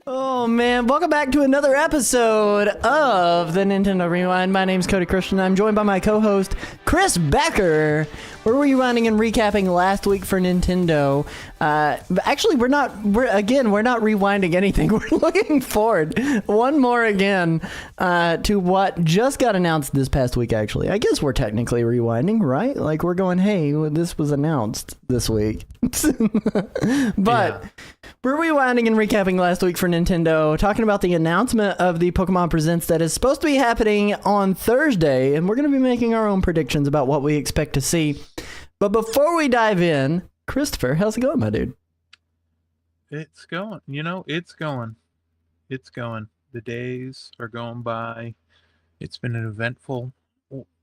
Oh man, welcome back to another episode of the Nintendo Rewind. My name's Cody Christian. I'm joined by my co-host, Chris Becker. We're rewinding and recapping last week for Nintendo. Actually, we're not rewinding anything. We're looking forward one more again to what just got announced this past week, actually. I guess we're technically rewinding, right? Like, we're going, hey, this was announced this week. But we're rewinding and recapping last week for Nintendo, talking about the announcement of the Pokémon Presents that is supposed to be happening on Thursday, and we're going to be making our own predictions about what we expect to see. But before we dive in, Christopher, how's it going, my dude? It's going. It's going. It's going. The days are going by. It's been an eventful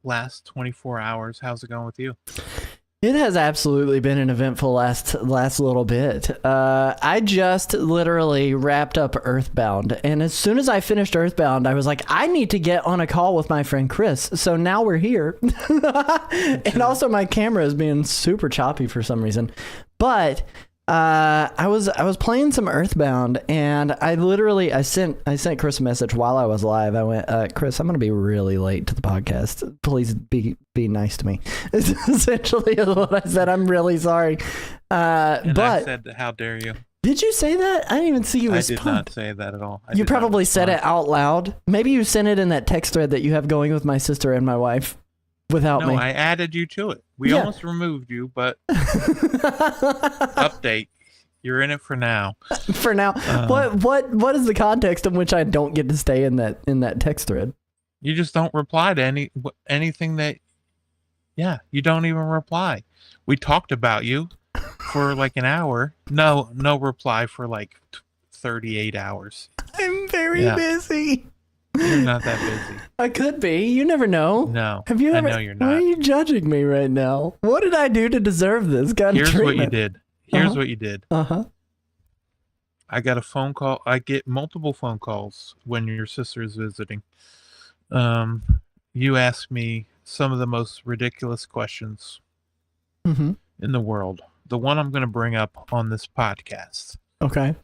last 24 hours. How's it going with you? It has absolutely been an eventful last little bit. I just literally wrapped up Earthbound, and as soon as I finished Earthbound, I was like, I need to get on a call with my friend Chris. So now we're here. And also my camera is being super choppy for some reason. But I was playing some Earthbound, and I sent Chris a message while I was live. I went, Chris, I'm gonna be really late to the podcast. Please be nice to me. It's essentially what I said. I'm really sorry. And but I said, how dare you? Did you say that? I didn't even see you respond. I did not say that at all. You probably said it out loud. Maybe you sent it in that text thread that you have going with my sister and my wife. Without me. No, I added you to it. We almost removed you, but update. You're in it for now. For now. What is the context in which I don't get to stay in that text thread? You just don't reply to anything that. Yeah, you don't even reply. We talked about you for like an hour. No reply for like 38 hours. I'm very busy. You're not that busy. I could be. You never know. No. Have you ever? I know you're not. Why are you judging me right now? What did I do to deserve this kind of treatment? Here's what you did. Uh-huh. I got a phone call. I get multiple phone calls when your sister is visiting. You ask me some of the most ridiculous questions in the world. The one I'm going to bring up on this podcast. Okay.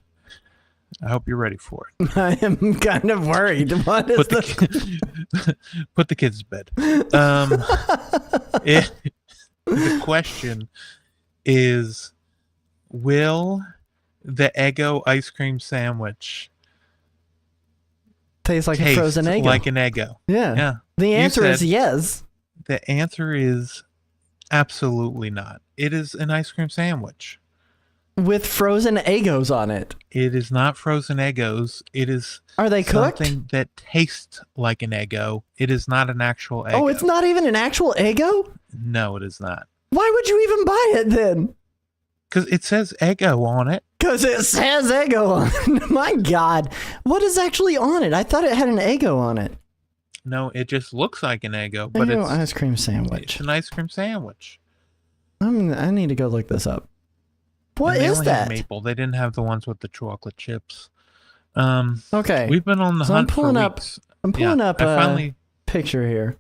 I hope you're ready for it. I am kind of worried. What is put the kids to bed. The question is, will the Eggo ice cream sandwich taste like a frozen Eggo? Like an Eggo? Yeah. The answer is yes. The answer is absolutely not. It is an ice cream sandwich. With frozen Eggos on it. It is not frozen Eggos. It is. Are they cooked? Something that tastes like an Eggo. It is not an actual Eggo. Oh, it's not even an actual Eggo? No, it is not. Why would you even buy it then? Because it says Eggo on it. Because it says Eggo on it. My God. What is actually on it? I thought it had an Eggo on it. No, it just looks like an Eggo, but it's ice cream sandwich. It's an ice cream sandwich. I need to go look this up. What and they is only that? Have maple. They didn't have the ones with the chocolate chips. Okay. We've been on the hunt for weeks. I'm pulling up a picture here.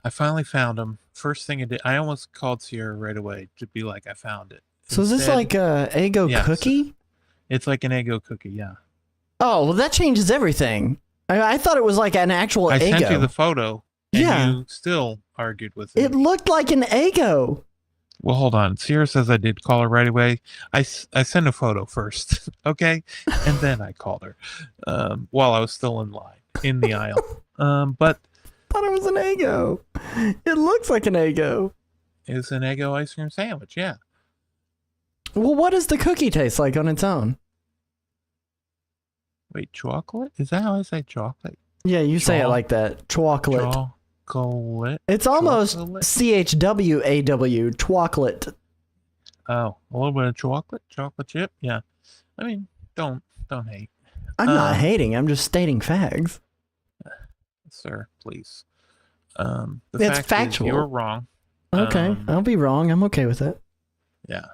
I finally found them. First thing I did, I almost called Sierra right away to be like, I found it. So is this like a Eggo cookie? It's like an Eggo cookie, yeah. Oh, well, that changes everything. I thought it was like an actual Eggo. I sent you the photo, and you still argued with it. It looked like an Eggo. Well, hold on. Sierra says I did call her right away. I sent a photo first, okay? And then I called her while I was still in line, in the aisle. But I thought it was an Eggo. It looks like an Eggo. It's an Eggo ice cream sandwich, yeah. Well, what does the cookie taste like on its own? Wait, chocolate? Is that how I say chocolate? Yeah, you say it like that. Chocolate. Chocolate. It's almost CHWAW, chocolate. Oh, a little bit of chocolate chip. Yeah. I mean, don't hate. I'm not hating. I'm just stating facts. Sir, please. It's factual. You're wrong. Okay, I'll be wrong. I'm okay with it. Yeah.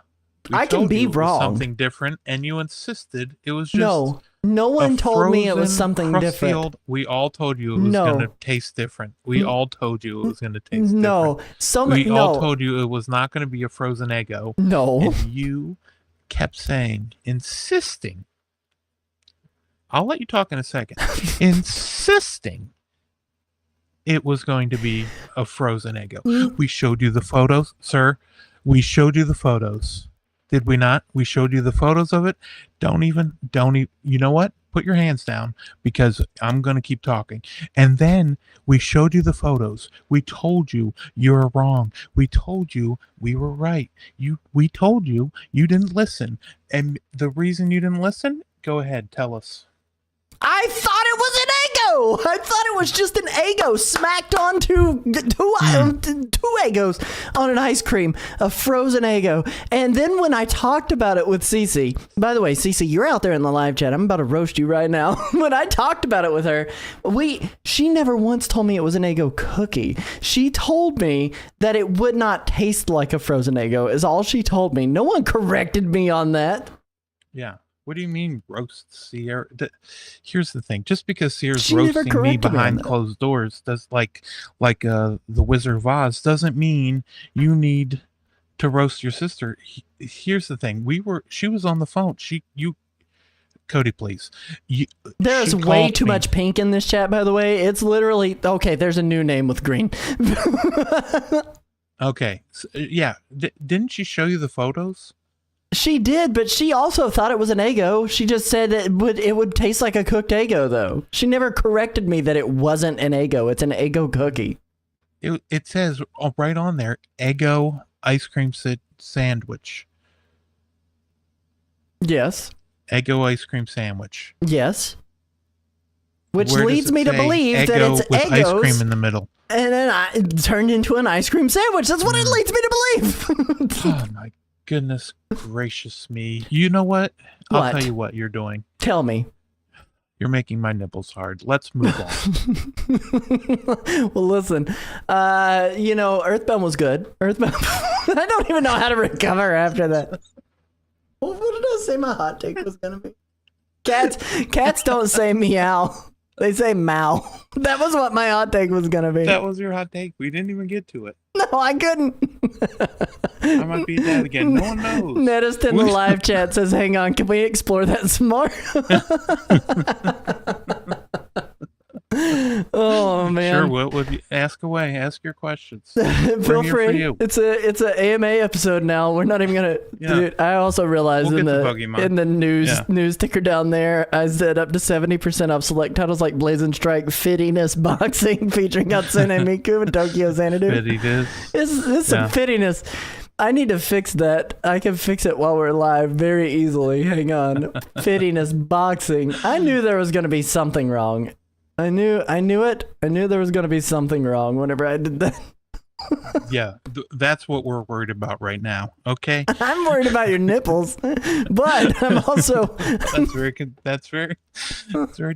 I can be wrong. Something different, and you insisted it was just. No one told me it was something different. We all told you it was going to taste different. We all told you it was going to taste different. We all told you it was not going to be a frozen Eggo. No. And you kept insisting I'll let you talk in a second. Insisting it was going to be a frozen Eggo. We showed you the photos, sir. We showed you the photos. Did we not? We showed you the photos of it. Don't even. You know what? Put your hands down because I'm going to keep talking. And then we showed you the photos. We told you you're wrong. We told you we were right. We told you you didn't listen. And the reason you didn't listen, go ahead, tell us. I thought it was an Eggo. I thought it was just an Eggo smacked onto two Eggos on an ice cream, a frozen Eggo. And then when I talked about it with Cece, by the way, Cece, you're out there in the live chat. I'm about to roast you right now. When I talked about it with her, she never once told me it was an Eggo cookie. She told me that it would not taste like a frozen Eggo is all she told me. No one corrected me on that. Yeah. What do you mean roast Sierra? Here's the thing. Just because Sierra's roasting me behind closed doors does like the Wizard of Oz doesn't mean you need to roast your sister. Here's the thing. She was on the phone. Cody, please. There's way too much pink in this chat, by the way. It's literally okay. There's a new name with green. Okay. So, yeah. Didn't she show you the photos? She did, but she also thought it was an Eggo. She just said it would taste like a cooked Eggo, though. She never corrected me that it wasn't an Eggo. It's an Eggo cookie. It says right on there, Eggo ice cream sandwich. Yes. Eggo ice cream sandwich. Yes. Which leads me to believe that it's with Eggos ice cream in the middle. And then it turned into an ice cream sandwich. That's what it leads me to believe. Oh, my goodness gracious me. You know what? I'll tell you what you're doing. Tell me. You're making my nipples hard. Let's move on. Well, listen. Earthbound was good. Earthbound. I don't even know how to recover after that. What did I say my hot take was going to be? Cats don't say meow. They say Mao. That was what my hot take was going to be. That was your hot take. We didn't even get to it. No, I couldn't. I might be dead again. No one knows. Nedist in the live chat says, hang on, can we explore that some more? Oh man! Sure, what would you ask away? Ask your questions. Feel free. It's a AMA episode now. We're not even gonna. Yeah. Dude, I also realized in the news ticker down there, I said up to 70% off select titles like Blazing Strike, Fittiness Boxing featuring Hatsune Miku and Tokyo Xanadu. Fittiness. It's some fittiness. I need to fix that. I can fix it while we're live very easily. Hang on. Fittiness Boxing. I knew there was gonna be something wrong. I knew it. I knew there was going to be something wrong whenever I did that. Yeah, that's what we're worried about right now. Okay. I'm worried about your nipples, but I'm also. That's very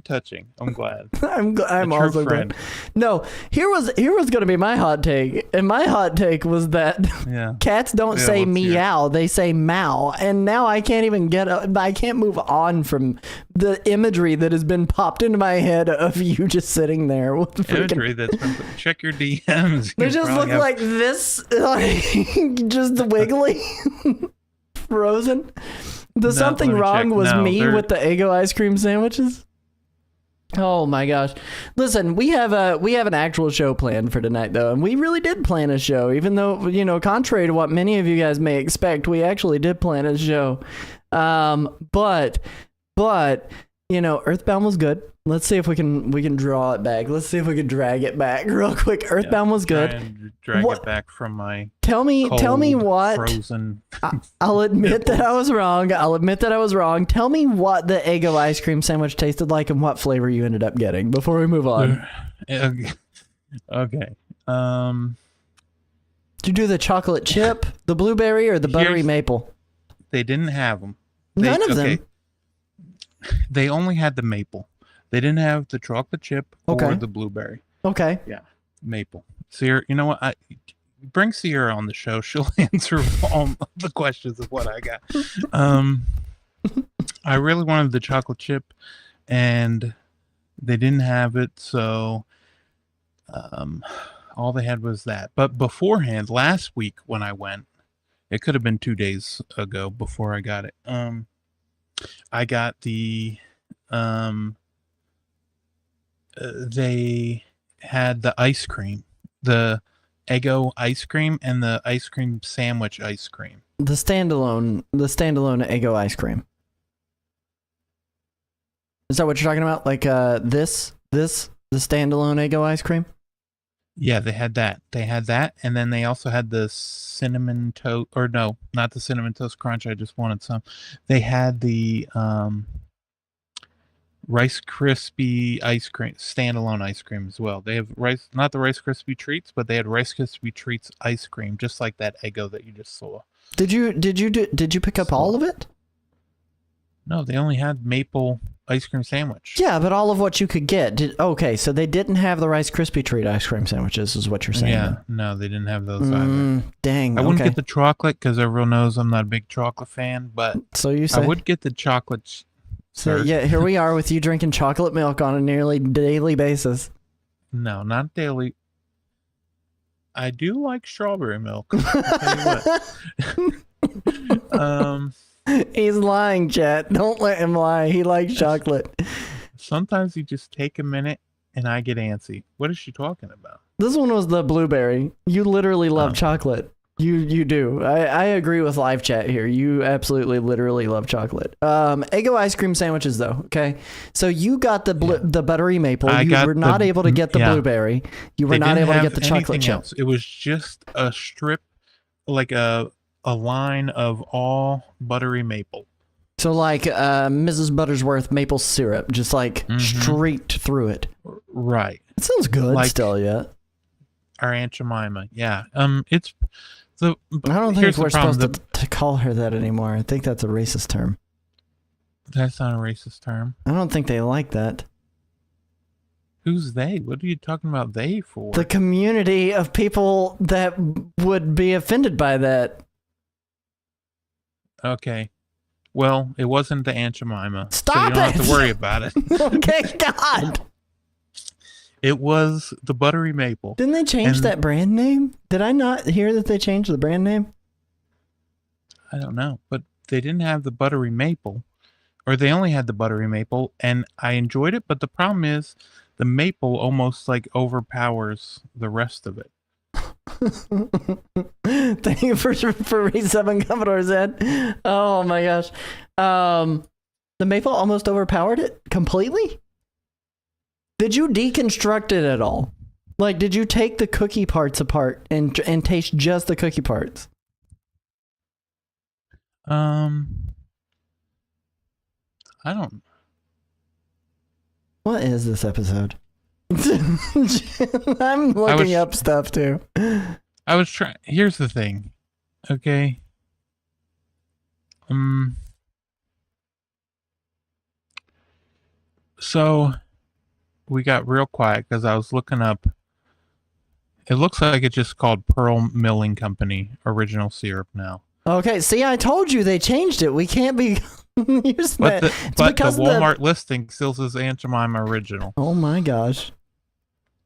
touching. I'm glad. I'm also glad. No, here was going to be my hot take, and my hot take was that cats don't say meow, they say Mao, and now I can't even I can't move on from the imagery that has been popped into my head of you just sitting there with the imagery that's been check your DMs. They just look like this, like just wiggly, frozen. Something wrong was me with the Eggo ice cream sandwiches. Oh my gosh! Listen, we have an actual show planned for tonight, though, and we really did plan a show. Even though contrary to what many of you guys may expect, we actually did plan a show. But Earthbound was good. Let's see if we can draw it back. Let's see if we can drag it back real quick. Earthbound was good. Drag it back from my tell me what frozen. I'll admit that I was wrong. Tell me what the Eggo ice cream sandwich tasted like and what flavor you ended up getting before we move on. Okay. Did you do the chocolate chip, the blueberry, or the buttery maple? They didn't have them. None of them. They only had the maple. They didn't have the chocolate chip or the blueberry. Okay. Yeah, maple. Sierra, you know what? Bring Sierra on the show. She'll answer all the questions of what I got. I really wanted the chocolate chip, and they didn't have it, so all they had was that. But beforehand, last week when I went, it could have been 2 days ago before I got it. I got the they had the ice cream, the Eggo ice cream, and the ice cream sandwich ice cream. The standalone Eggo ice cream. Is that what you're talking about? Like the standalone Eggo ice cream? Yeah, they had that. And then they also had the cinnamon toast, or no, not the cinnamon toast crunch. I just wanted some. They had the Rice Krispie ice cream, standalone ice cream as well. They have not the Rice Krispie treats, but they had Rice Krispie treats ice cream, just like that Eggo that you just saw. Did you pick up all of it? No, they only had maple ice cream sandwich. Yeah, but all of what you could get. Okay, so they didn't have the Rice Krispie treat ice cream sandwiches, is what you're saying. Yeah, no, they didn't have those either. Dang. I wouldn't get the chocolate because everyone knows I'm not a big chocolate fan, but so you say? I would get the chocolate. So yeah, here we are with you drinking chocolate milk on a nearly daily basis. No, not daily. I do like strawberry milk. I'll tell you what. He's lying, chat. Don't let him lie. He likes chocolate. Sometimes you just take a minute and I get antsy. What is she talking about? This one was the blueberry. You literally love chocolate. You do. I agree with live chat here. You absolutely literally love chocolate. Eggo ice cream sandwiches though, okay? So you got the buttery maple. You were not able to get the blueberry. You were not able to get the chocolate chip. It was just a strip, like a line of all buttery maple. So like Mrs. Buttersworth maple syrup, just like straight through it. Right. It sounds good like still, yeah. Our Aunt Jemima. Yeah. It's the. I don't think we're supposed to call her that anymore. I think that's a racist term. That's not a racist term. I don't think they like that. Who's they? What are you talking about they for? The community of people that would be offended by that. Okay. Well, it wasn't the Aunt Jemima. Stop so you don't it! have to worry about it. Okay, God. It was the buttery maple. Didn't they change that brand name? Did I not hear that they changed the brand name? I don't know, but they didn't have the buttery maple, or they only had the buttery maple, and I enjoyed it, but the problem is the maple almost like overpowers the rest of it. Thank you for resubbing Commodore Zed. Oh my gosh. The maple almost overpowered it completely? Did you deconstruct it at all? Like, did you take the cookie parts apart and taste just the cookie parts? I don't. What is this episode? I'm looking up stuff too. I was trying. Here's the thing. Okay. So we got real quiet because I was looking up. It looks like it's just called Pearl Milling Company Original Syrup now. Okay, see, I told you they changed it. We can't be using but that. But the Walmart listing still says Aunt Jemima Original. Oh my gosh.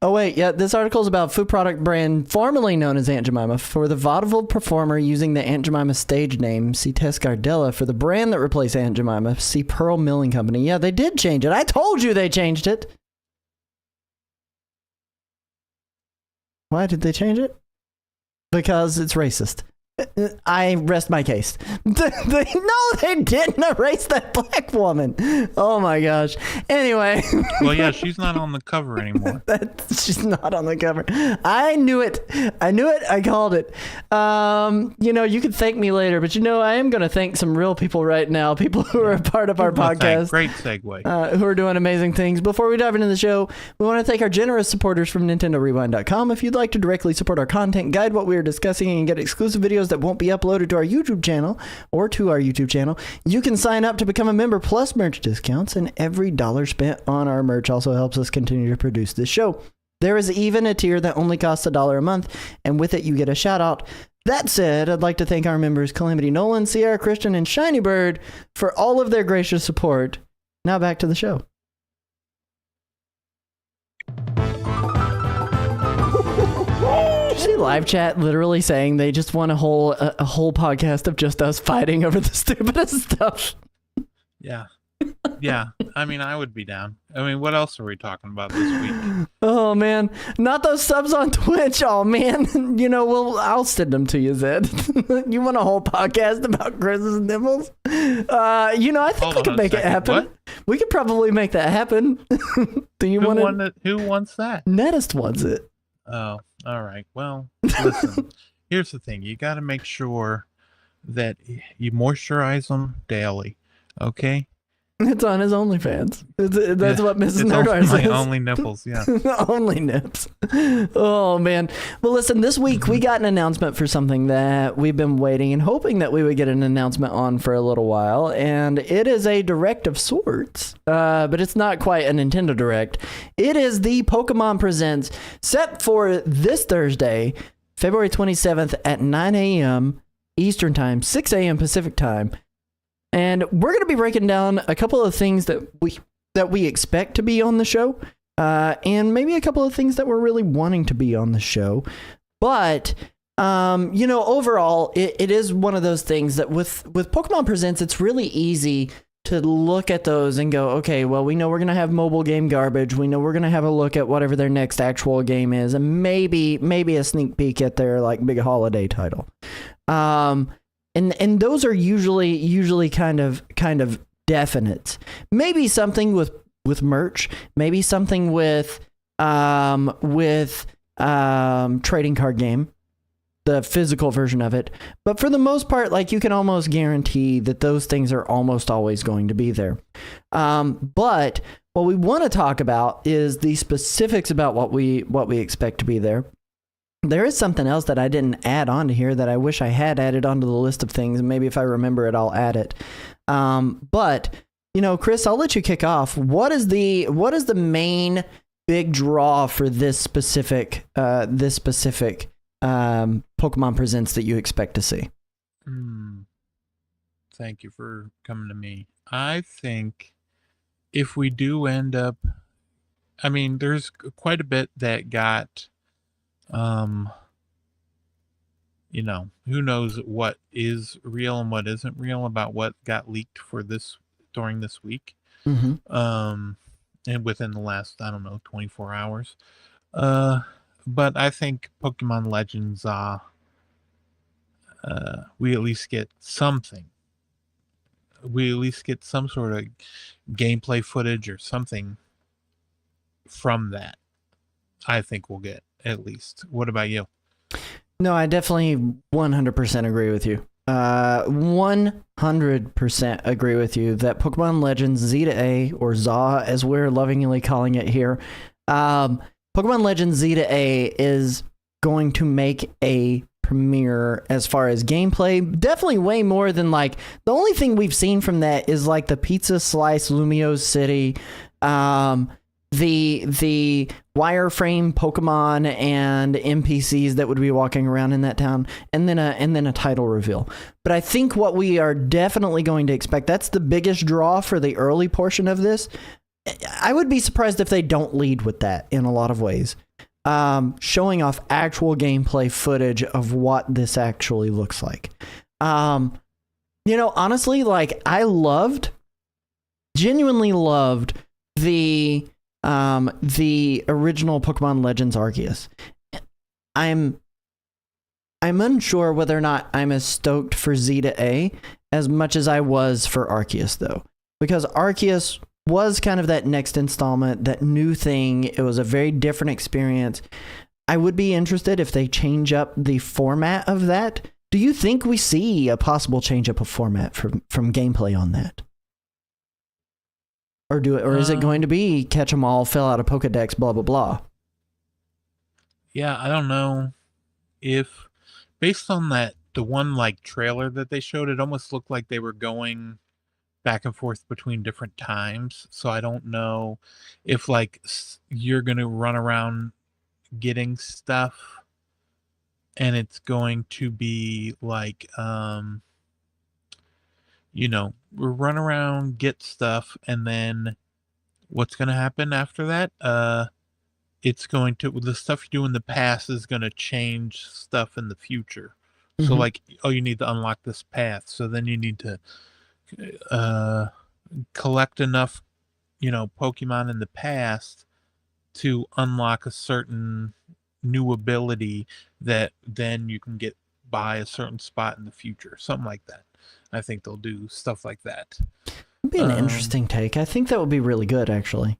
Oh wait, yeah, this article is about food product brand formerly known as Aunt Jemima. For the vaudeville performer using the Aunt Jemima stage name, see Tess Gardella. For the brand that replaced Aunt Jemima, see Pearl Milling Company. Yeah, they did change it. I told you they changed it. Why did they change it? Because it's racist. I rest my case. No, they didn't erase that black woman. Oh my gosh. Anyway. Well, yeah, she's not on the cover anymore. She's not on the cover. I knew it. I called it. You could thank me later, but I am going to thank some real people right now. People who are a part of our podcast. Great segue. Who are doing amazing things. Before we dive into the show, we want to thank our generous supporters from NintendoRewind.com. If you'd like to directly support our content, guide what we are discussing, and get exclusive videos that won't be uploaded to our YouTube channel or to our YouTube channel, you can sign up to become a member plus merch discounts, and every dollar spent on our merch also helps us continue to produce this show. There is even a tier that only costs $1 a month, and with it you get a shout out. That said, I'd like to thank our members Calamity Nolan, Sierra Christian, and Shiny Bird for all of their gracious support. Now back to the show. Did you see live chat literally saying they just want a whole podcast of just us fighting over the stupidest stuff? Yeah. Yeah, I mean, I would be down. I mean, what else are we talking about this week? Oh man, not those subs on Twitch. Oh man, I'll send them to you, Zed. You want a whole podcast about Chris's nipples? I think we could make it happen. What? We could probably make that happen. Do you want it? Who wants that? Nettist wants it. Oh, all right. Well, listen. Here's the thing: you got to make sure that you moisturize them daily. Okay. It's on his OnlyFans. That's what Mrs. It's Nerdar says. my only nipples, yeah. Only nips. Oh, man. Well, listen, this week we got an announcement for something that we've been waiting and hoping that we would get an announcement on for a little while. And it is a direct of sorts, but it's not quite a Nintendo Direct. It is the Pokemon Presents set for this Thursday, February 27th at 9 a.m. Eastern Time, 6 a.m. Pacific Time. And we're going to be breaking down a couple of things that we expect to be on the show, and maybe a couple of things that we're really wanting to be on the show. But, overall, it is one of those things that with Pokemon Presents, it's really easy to look at those and go, okay, well, we know we're going to have mobile game garbage. We know we're going to have a look at whatever their next actual game is, and maybe a sneak peek at their like big holiday title. And those are usually kind of definite. Maybe something with merch. Maybe something with trading card game, the physical version of it. But for the most part, like you can almost guarantee that those things are almost always going to be there. But what we want to talk about is the specifics about what we expect to be there. There is something else that I didn't add on to here that I wish I had added onto the list of things, and maybe if I remember it, I'll add it. But Chris, I'll let you kick off. What is the main big draw for this specific Pokemon Presents that you expect to see? Thank you for coming to me. I think if we do end up, I mean, there's quite a bit that got. Who knows what is real and what isn't real about what got leaked during this week. Mm-hmm. And within the last, 24 hours. But I think Pokemon Legends, we at least get something. We at least get some sort of gameplay footage or something from that. I think we'll get. At least. What about you? No, I definitely 100% agree with you. 100% agree with you that Pokemon Legends Z to A, or ZA as we're lovingly calling it here, Pokemon Legends Z to A is going to make a premiere as far as gameplay. Definitely way more than the only thing we've seen from that is the Pizza Slice Lumiose City, the wireframe Pokemon and NPCs that would be walking around in that town, and then a title reveal. But I think what we are definitely going to expect, that's the biggest draw for the early portion of this. I would be surprised if they don't lead with that in a lot of ways. Showing off actual gameplay footage of what this actually looks like. Honestly, I genuinely loved the original Pokemon Legends Arceus. I'm unsure whether or not I'm as stoked for Z to A as much as I was for Arceus, though, because Arceus was kind of that next installment, that new thing. It was a very different experience. I would be interested if they change up the format of that. Do you think we see a possible change up of format from gameplay on that? Or is it going to be catch 'em all, fill out a Pokedex, blah, blah, blah? Yeah, I don't know if, based on the one trailer that they showed, it almost looked like they were going back and forth between different times. So I don't know if you're going to run around getting stuff and it's going to be we run around, get stuff, and then what's going to happen after that? It's going to, the stuff you do in the past is going to change stuff in the future. Mm-hmm. So you need to unlock this path. So then you need to collect enough, Pokemon in the past to unlock a certain new ability that then you can get by a certain spot in the future, something like that. I think they'll do stuff like that. It'd be an interesting take. I think that would be really good, actually.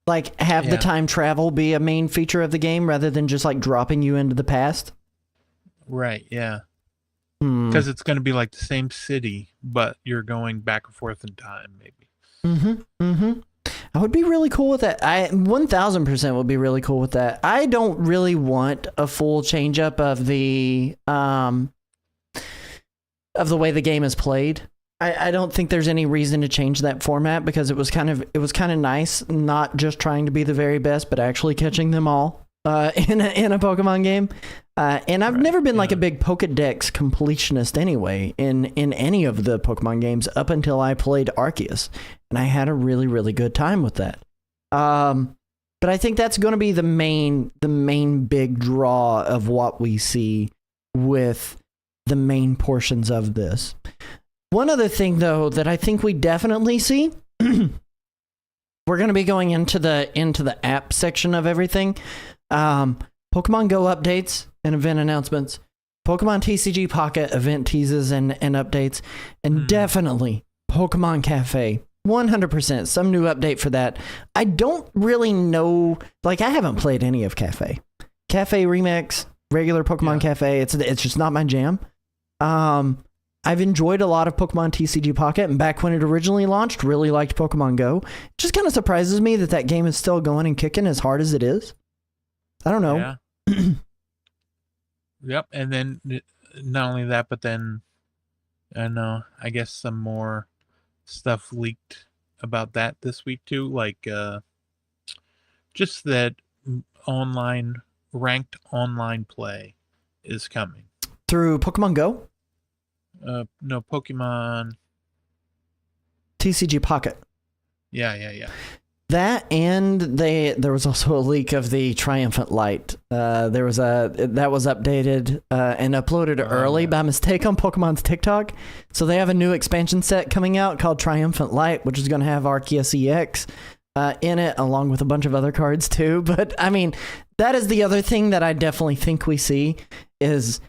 Like, have the time travel be a main feature of the game rather than just, like, dropping you into the past? Right, yeah. Because it's going to be like the same city, but you're going back and forth in time, maybe. I would be really cool with that. I 1000% would be really cool with that. I don't really want a full change up of the way the game is played. I don't think there's any reason to change that format because it was kind of nice, not just trying to be the very best, but actually catching them all in a Pokemon game. And I've never been like a big Pokedex completionist anyway in any of the Pokemon games up until I played Arceus, and I had a really, really good time with that. But I think that's going to be the main big draw of what we see with the main portions of this. One other thing, though, that I think we definitely see, we're going to be going into the app section of everything. Pokemon Go updates and event announcements, Pokemon TCG Pocket event teases and updates, and definitely Pokemon Cafe. 100%. Some new update for that. I don't really know. Like, I haven't played any of Cafe. Cafe Remix, regular Pokemon Cafe. It's just not my jam. I've enjoyed a lot of Pokemon TCG Pocket, and back when it originally launched, really liked Pokemon Go. It just kind of surprises me that game is still going and kicking as hard as it is. I don't know. Yeah. Yep, and then not only that, but then I guess some more stuff leaked about that this week too, like just that ranked online play is coming through Pokemon Go. No, Pokemon TCG Pocket. Yeah. That, and there was also a leak of the Triumphant Light. That was updated and uploaded early by mistake on Pokemon's TikTok. So they have a new expansion set coming out called Triumphant Light, which is going to have Arceus EX in it, along with a bunch of other cards too. But I mean, that is the other thing that I definitely think we see is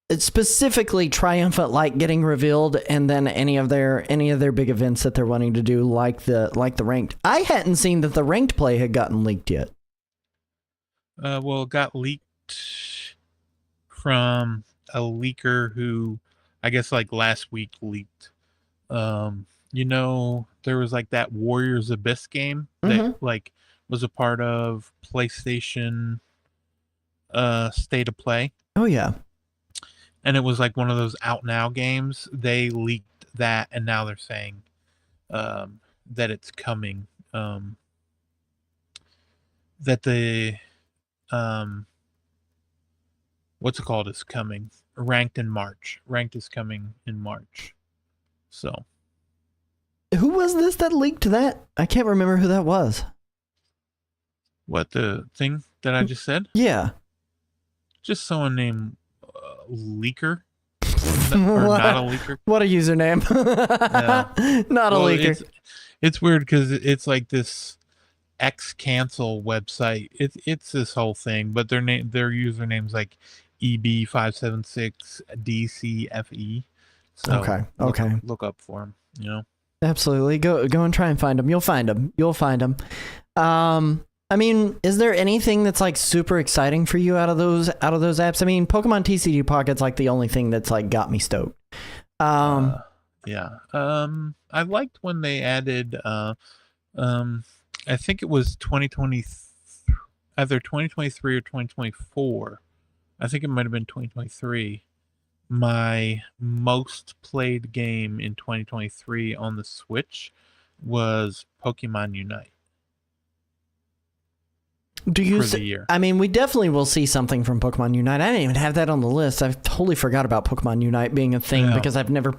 it's specifically Triumphant Light getting revealed, and then any of their big events that they're wanting to do, like the ranked. I hadn't seen that the ranked play had gotten leaked yet. Well, it got leaked from a leaker who, I guess, like last week leaked. There was like that Warriors Abyss game that like was a part of PlayStation State of Play. Oh yeah. And it was like one of those out now games. They leaked that, and now they're saying that it's coming. That the what's it called is coming. Ranked in March. Ranked is coming in March. So, who was this that leaked that? I can't remember who that was. What, the thing that I just said? Yeah. Just someone named Leaker. Or not a leaker. What a username. Not a leaker. It's weird because it's like this X cancel website. It's this whole thing, but their username's like EB576DCFE. So okay. Look up for them. Absolutely. Go and try and find them. You'll find them. I mean, is there anything that's like super exciting for you out of those apps? I mean, Pokemon TCG Pocket's like the only thing that's like got me stoked. I liked when they added I think it was 2020, either 2023 or 2024. I think it might have been 2023. My most played game in 2023 on the Switch was Pokemon Unite. I mean, we definitely will see something from Pokemon Unite. I didn't even have that on the list. I totally forgot about Pokemon Unite being a thing because I've never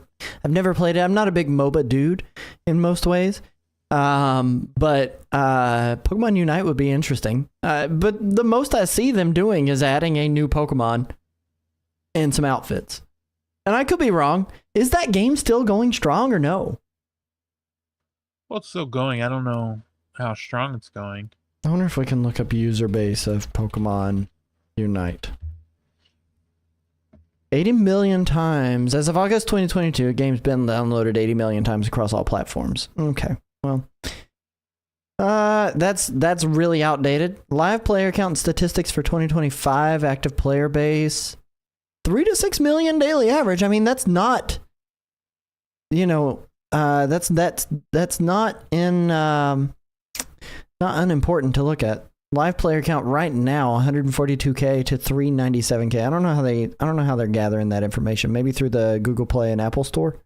played it. I'm not a big MOBA dude in most ways. But Pokemon Unite would be interesting. But the most I see them doing is adding a new Pokemon and some outfits. and I could be wrong. Is that game still going strong or no? Well, it's still going. I don't know how strong it's going. I wonder if we can look up user base of Pokemon Unite. 80 million times. As of August 2022, the game's been downloaded 80 million times across all platforms. Okay, well. That's really outdated. Live player count and statistics for 2025, active player base. 3 to 6 million daily average. I mean, that's not, that's not not unimportant to look at. Live player count right now 142K to 397K. I don't know how they're gathering that information. Maybe through the Google Play and Apple Store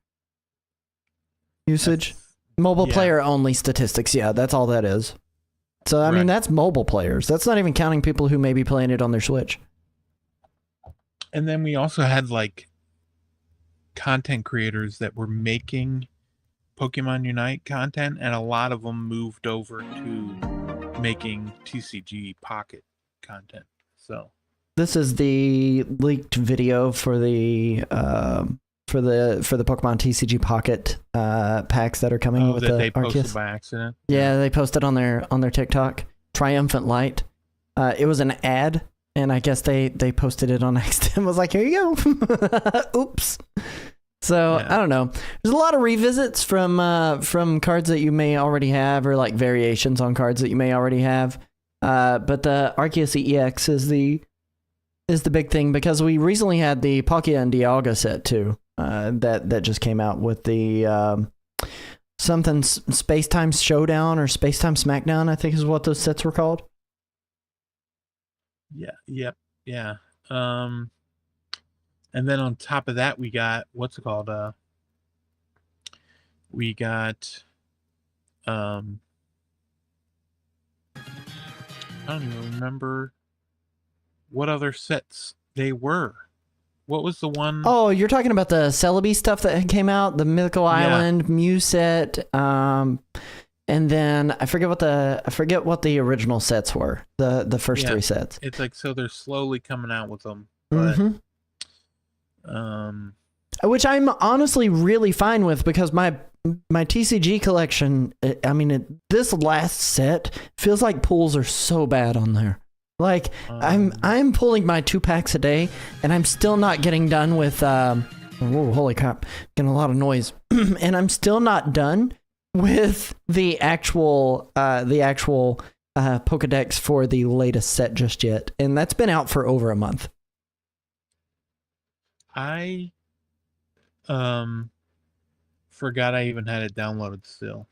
usage. Mobile player only statistics. Yeah, that's all that is. So I mean, that's mobile players. That's not even counting people who may be playing it on their Switch. And then we also had like content creators that were making Pokemon Unite content, and a lot of them moved over to making TCG Pocket content. So this is the leaked video for the Pokemon TCG Pocket packs that are coming with that the they posted Arceus. by accident. Yeah, they posted on their TikTok. Triumphant Light. It was an ad, and I guess they posted it on accident. Was like, here you go. Oops. So I don't know. There's a lot of revisits from cards that you may already have, or like variations on cards that you may already have. But the Arceus EX is the big thing, because we recently had the Palkia and Dialga set too. That just came out with the something Space Time Showdown or Space Time Smackdown, I think is what those sets were called. Yeah. And then on top of that, we got what's it called? We got I don't even remember what other sets they were. What was the one? Oh, you're talking about the Celebi stuff that came out, the Mythical Island Mew set, and then I forget what the original sets were. The first three sets. It's like, so they're slowly coming out with them, but which I'm honestly really fine with, because my TCG collection, I mean, this last set feels like pulls are so bad on there. Like I'm pulling my 2 packs a day, and I'm still not getting done with. Whoa, holy crap! Getting a lot of noise, and I'm still not done with the actual Pokedex for the latest set just yet, and that's been out for over a month. I forgot I even had it downloaded still.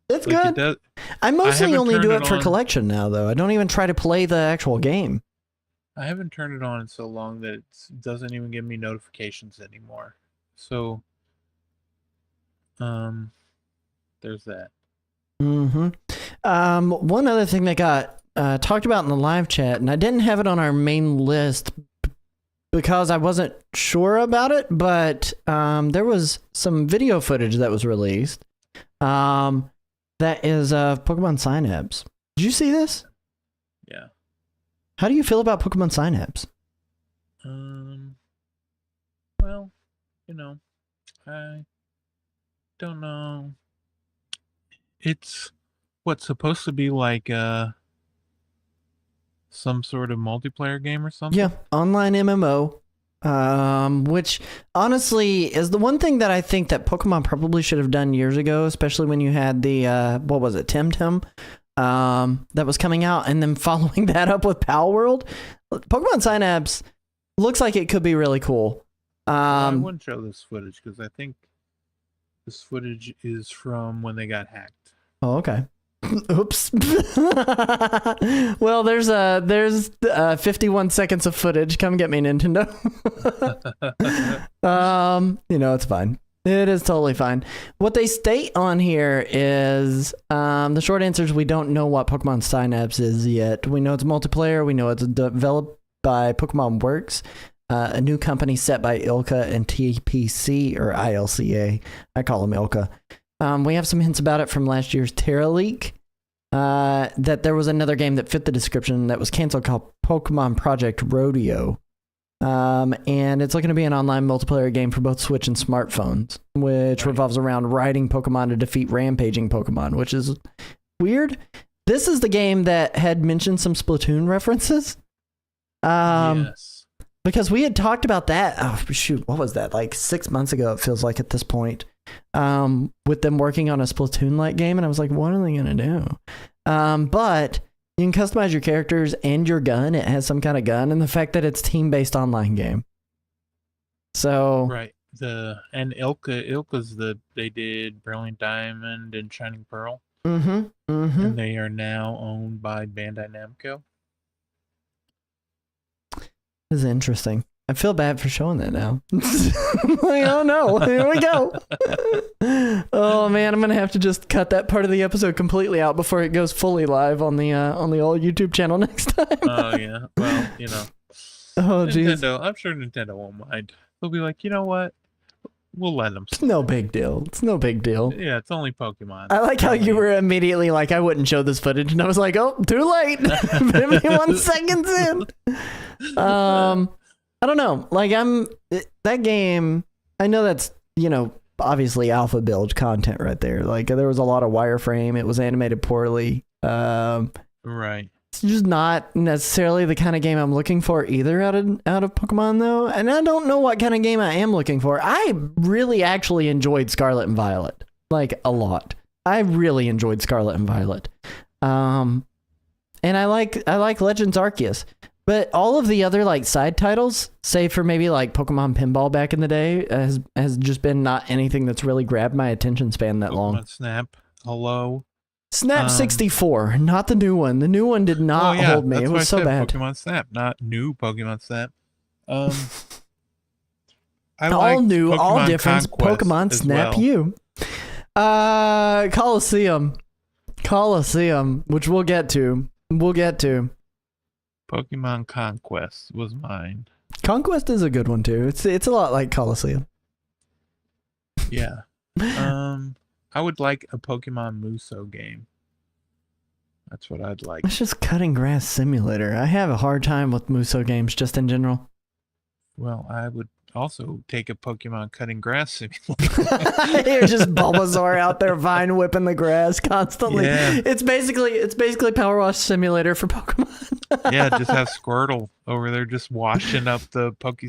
It's like good. I mostly only do it for collection now, though. I don't even try to play the actual game. I haven't turned it on in so long that it doesn't even give me notifications anymore. So, there's that. One other thing that got talked about in the live chat, and I didn't have it on our main list because I wasn't sure about it, but there was some video footage that was released. That is Pokemon Synapse. Did you see this? Yeah. How do you feel about Pokemon Synapse? Well, I don't know. It's what's supposed to be like some sort of multiplayer game or something? Yeah, online MMO. Which honestly is the one thing that I think that Pokemon probably should have done years ago, especially when you had the what was it, Temtem, that was coming out, and then following that up with Pal World. Pokemon Synapse looks like it could be really cool. I wouldn't show this footage because I think this footage is from when they got hacked. Oh, okay. Oops. Well, there's 51 seconds of footage. Come get me, Nintendo. It's fine. It is totally fine. What they state on here is the short answer is we don't know what Pokemon Synapse is yet. We know it's multiplayer. We know it's developed by Pokemon Works, a new company set by ILCA and TPC, or ILCA. I call them ILCA. We have some hints about it from last year's Terra leak. That there was another game that fit the description that was canceled called Pokemon Project Rodeo. And it's looking to be an online multiplayer game for both Switch and smartphones, which revolves around riding Pokemon to defeat rampaging Pokemon, which is weird. This is the game that had mentioned some Splatoon references. Yes. Because we had talked about that. Oh, shoot. What was that? Like 6 months ago, it feels like at this point. With them working on a Splatoon-like game. And I was like, what are they going to do? But you can customize your characters and your gun. It has some kind of gun. And the fact that it's team-based online game. So. Right. Ilka's they did Brilliant Diamond and Shining Pearl. Mm-hmm. And they are now owned by Bandai Namco. This is interesting. I feel bad for showing that now. Like, oh no, here we go. Oh man, I'm gonna have to just cut that part of the episode completely out before it goes fully live on the old YouTube channel next time. Oh yeah. Well, you know. Oh jeez. Nintendo. I'm sure Nintendo won't mind. They'll be like, you know what? We'll let them. It's no big deal. It's no big deal. Yeah, it's only Pokemon. I like how you were immediately like, I wouldn't show this footage, and I was like, oh, too late. 51 seconds in. I don't know. Like that game. I know that's obviously alpha build content right there. Like there was a lot of wireframe. It was animated poorly. Right. It's just not necessarily the kind of game I'm looking for either out of Pokemon though. And I don't know what kind of game I am looking for. I really actually enjoyed Scarlet and Violet, like a lot. I really enjoyed Scarlet and Violet. And I like Legends Arceus. But all of the other like side titles, save for maybe like Pokemon Pinball back in the day, has just been not anything that's really grabbed my attention span that long. Snap, hello. Snap 64, not the new one. The new one did not hold me. It was so bad. Pokemon Snap, not new Pokemon Snap. All new, all different. Pokemon Snap well. U. Coliseum, which we'll get to. Pokemon Conquest was mine. Conquest is a good one too. It's a lot like Coliseum. Yeah. I would like a Pokemon Muso game. That's what I'd like. It's just cutting grass simulator. I have a hard time with Muso games just in general. Well, I would also take a Pokemon cutting grass simulator. You're just Bulbasaur out there vine whipping the grass constantly. Yeah. It's basically Power Wash Simulator for Pokemon. Yeah, just have Squirtle over there just washing up the Poke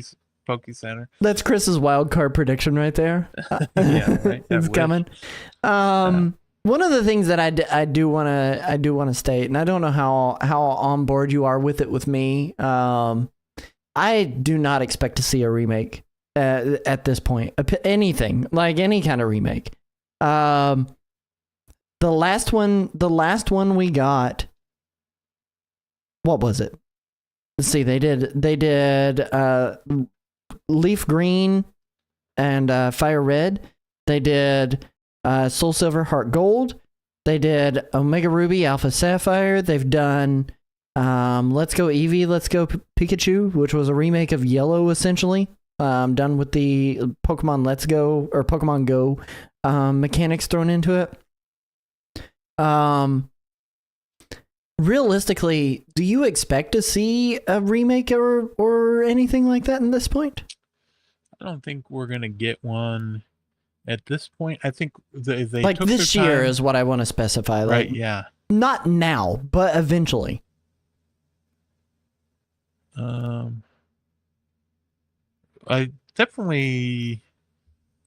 Center. That's Chris's wild card prediction right there. Yeah, right. It's coming. One of the things that I do want to state, and I don't know how on board you are with it with me. I do not expect to see a remake at this point. Anything like any kind of remake. The last one we got. What was it? Let's see. They did Leaf Green and Fire Red. They did Soul Silver, Heart Gold. They did Omega Ruby, Alpha Sapphire. They've done Let's Go Eevee, Let's Go Pikachu, which was a remake of Yellow, essentially. Done with the Pokemon Let's Go or Pokemon Go mechanics thrown into it. Realistically, do you expect to see a remake or anything like that in this point? I don't think we're gonna get one at this point. I think they like took this their year time. is what I want to specify. Like, Right? Yeah. Not now, but eventually. I definitely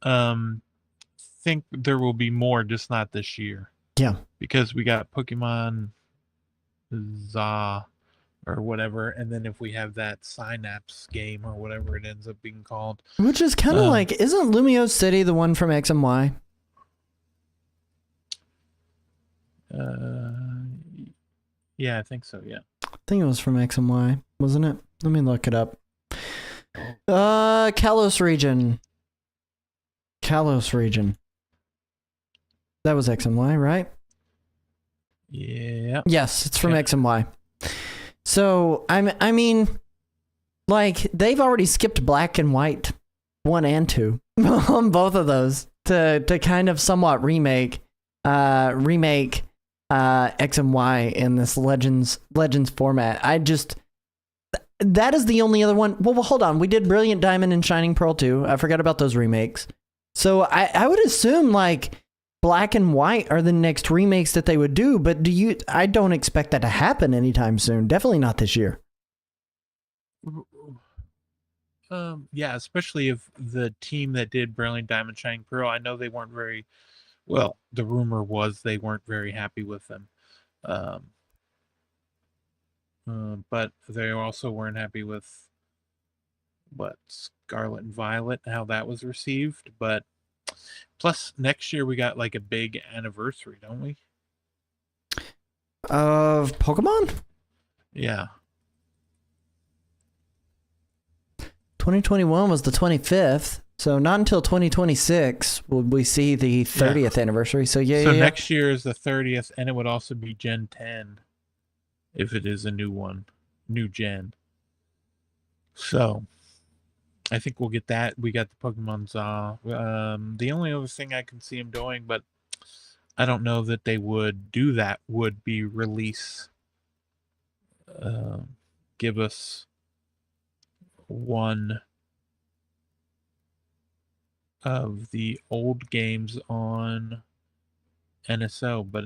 think there will be more, just not this year. Yeah. Because we got Pokemon Za or whatever, and then if we have that Synapse game or whatever it ends up being called. Which is kind of like, isn't Lumio City the one from X and Y? Yeah, I think so, yeah. I think it was from X and Y, wasn't it? Let me look it up. Kalos region. That was X and Y, right? Yeah. Yes, it's from X and Y. So, I mean, like, they've already skipped Black and White 1 and 2 on both of those to kind of somewhat remake X and Y in this Legends format. that is the only other one. Well, hold on. We did Brilliant Diamond and Shining Pearl too. I forgot about those remakes. So I would assume like Black and White are the next remakes that they would do, but I don't expect that to happen anytime soon. Definitely not this year. Yeah, especially if the team that did Brilliant Diamond Shining Pearl, I know they weren't very well. The rumor was they weren't very happy with them, but they also weren't happy with what Scarlet and Violet, how that was received. But plus, next year we got like a big anniversary, don't we? Of Pokemon? Yeah. 2021 was the 25th, so not until 2026 will we see the 30th anniversary. So yeah. Next year is the 30th, and it would also be Gen 10 if it is a new one, new gen. So I think we'll get that. We got the Pokemon's. The only other thing I can see them doing, but I don't know that they would do that, would be release. Give us one of the old games on NSO, but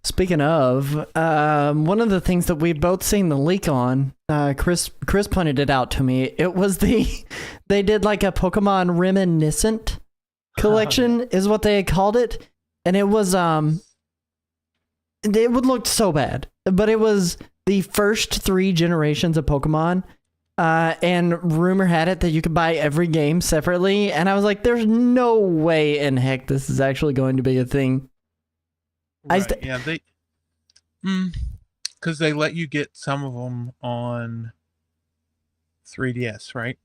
speaking of, one of the things that we'd both seen the leak on, Chris pointed it out to me. It was they did like a Pokemon reminiscent collection is what they had called it, and it was it would look so bad, but it was the first 3 generations of Pokemon. And rumor had it that you could buy every game separately, and I was like, "There's no way in heck this is actually going to be a thing." Right, because they let you get some of them on 3DS, right?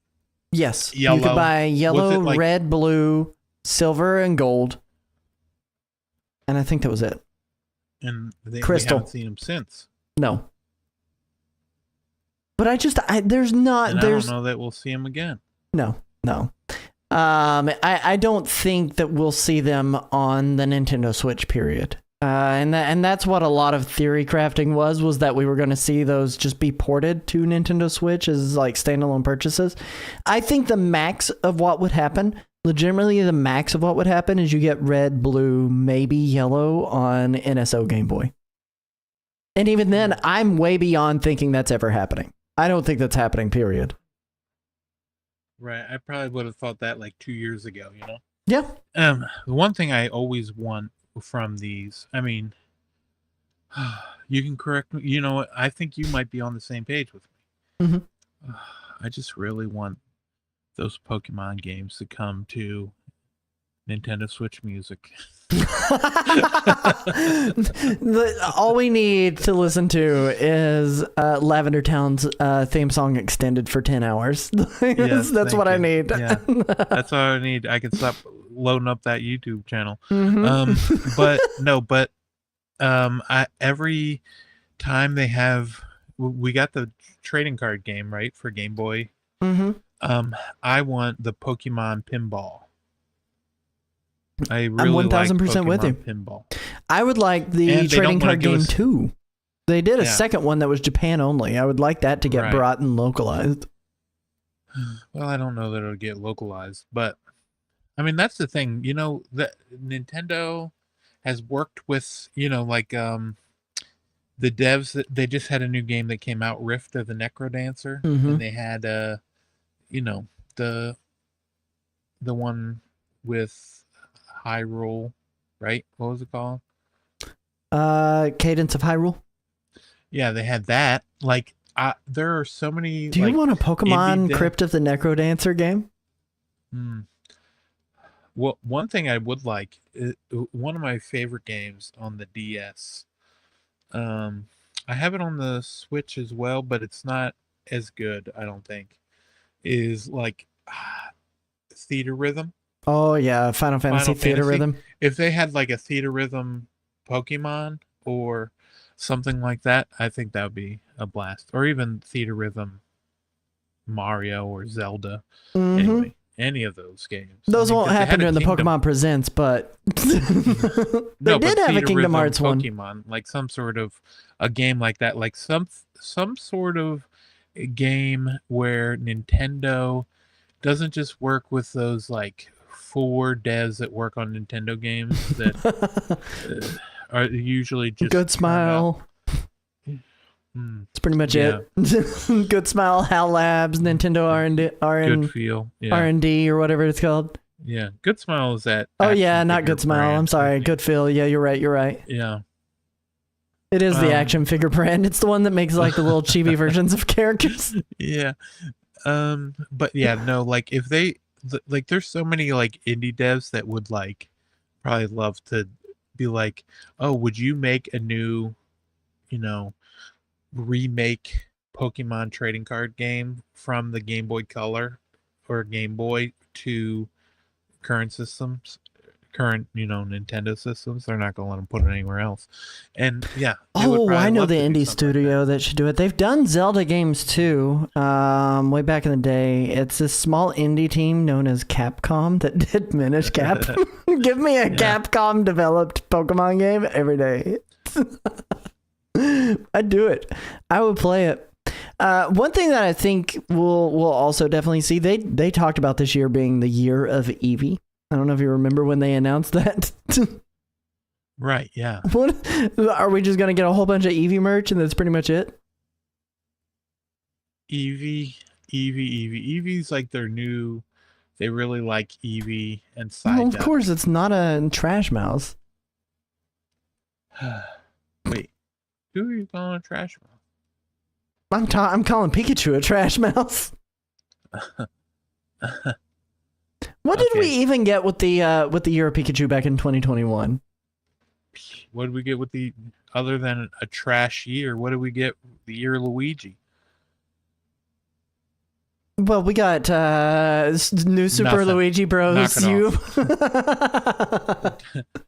Yes, Yellow. you could buy yellow, like, red, blue, silver, and gold, and I think that was it. And we Crystal. haven't seen them since. No. But I don't know that we'll see them again. No. I don't think that we'll see them on the Nintendo Switch, period. And that's what a lot of theory crafting was that we were going to see those just be ported to Nintendo Switch as like standalone purchases. I think the max of what would happen, legitimately the max of what would happen, is you get red, blue, maybe yellow on NSO Game Boy. And even then, I'm way beyond thinking that's ever happening. I don't think that's happening, period. Right. I probably would have thought that like 2 years ago, you know? Yeah. The one thing I always want from these, I mean, you can correct me. You know what? I think you might be on the same page with me. Mm-hmm. I just really want those Pokemon games to come to Nintendo Switch Music. All we need to listen to is Lavender Town's theme song extended for 10 hours. That's what I need. Yeah, that's all I need. I can stop loading up that YouTube channel. Mm-hmm. But every time they have, we got the trading card game, right, for Game Boy. Mm-hmm. I want the Pokemon Pinball. I'm 1000% with you. Pinball. I would like the trading card game too. They did a second one that was Japan only. I would like that to get brought and localized. Well, I don't know that it'll get localized, but I mean that's the thing. You know, that Nintendo has worked with, you know, like the devs that they just had a new game that came out, Rift of the Necrodancer, and they had you know, the one with Hyrule, right? What was it called? Cadence of Hyrule. Yeah, they had that. Like, there are so many. Do you want a Pokemon Crypt of the Necrodancer game? Well, one thing I would like, one of my favorite games on the DS. I have it on the Switch as well, but it's not as good, I don't think. Is like Theater Rhythm. Oh yeah, Final Fantasy Theater Rhythm. If they had like a Theater Rhythm Pokemon or something like that, I think that would be a blast. Or even Theater Rhythm Mario or Zelda. Anyway, any of those games. Those won't happen during the Pokemon Presents, but they did have a Kingdom Hearts one. Pokemon, like some sort of a game like that, like some sort of game where Nintendo doesn't just work with those like 4 devs that work on Nintendo games that are usually just Good turned out. Smile. Mm, That's pretty much yeah, it. Good Smile, HAL Labs, Nintendo good feel. Yeah, R&D or whatever it's called. yeah. Good Smile is that. Oh action yeah, not figure Good Smile. brand, I'm I sorry. think. Good Feel. Yeah, you're right. You're right. Yeah. It is the Um, action figure brand. It's the one that makes like the little chibi versions of characters. yeah. But yeah, no, like if they like there's so many like indie devs that would like probably love to be like, "Oh, would you make a new, you know, remake Pokemon trading card game from the Game Boy Color or Game Boy to current systems, current, Nintendo systems? They're not going to let them put it anywhere else." And yeah, they would Oh, probably I know love the to do indie something like that. studio that should do it. They've done Zelda games too. Way back in the day, it's this small indie team known as Capcom that did Minish Cap. Give me a Capcom developed Pokemon game every day. I'd do it. I would play it. One thing that I think we'll also definitely see, they talked about this year being the year of Eevee. I don't know if you remember when they announced that. Right, yeah. What are we just gonna get a whole bunch of Eevee merch and that's pretty much it? Eevee's like their new. They really like Eevee and Well, of Psyduck. course, it's not a trash mouse. Wait, who are you calling a trash mouth? I'm calling Pikachu a trash mouse. What did we even get with the year of Pikachu back in 2021? What did we get with the other than a trash year? What did we get the year of Luigi? Well, we got new Super Nothing. Luigi Bros. Knock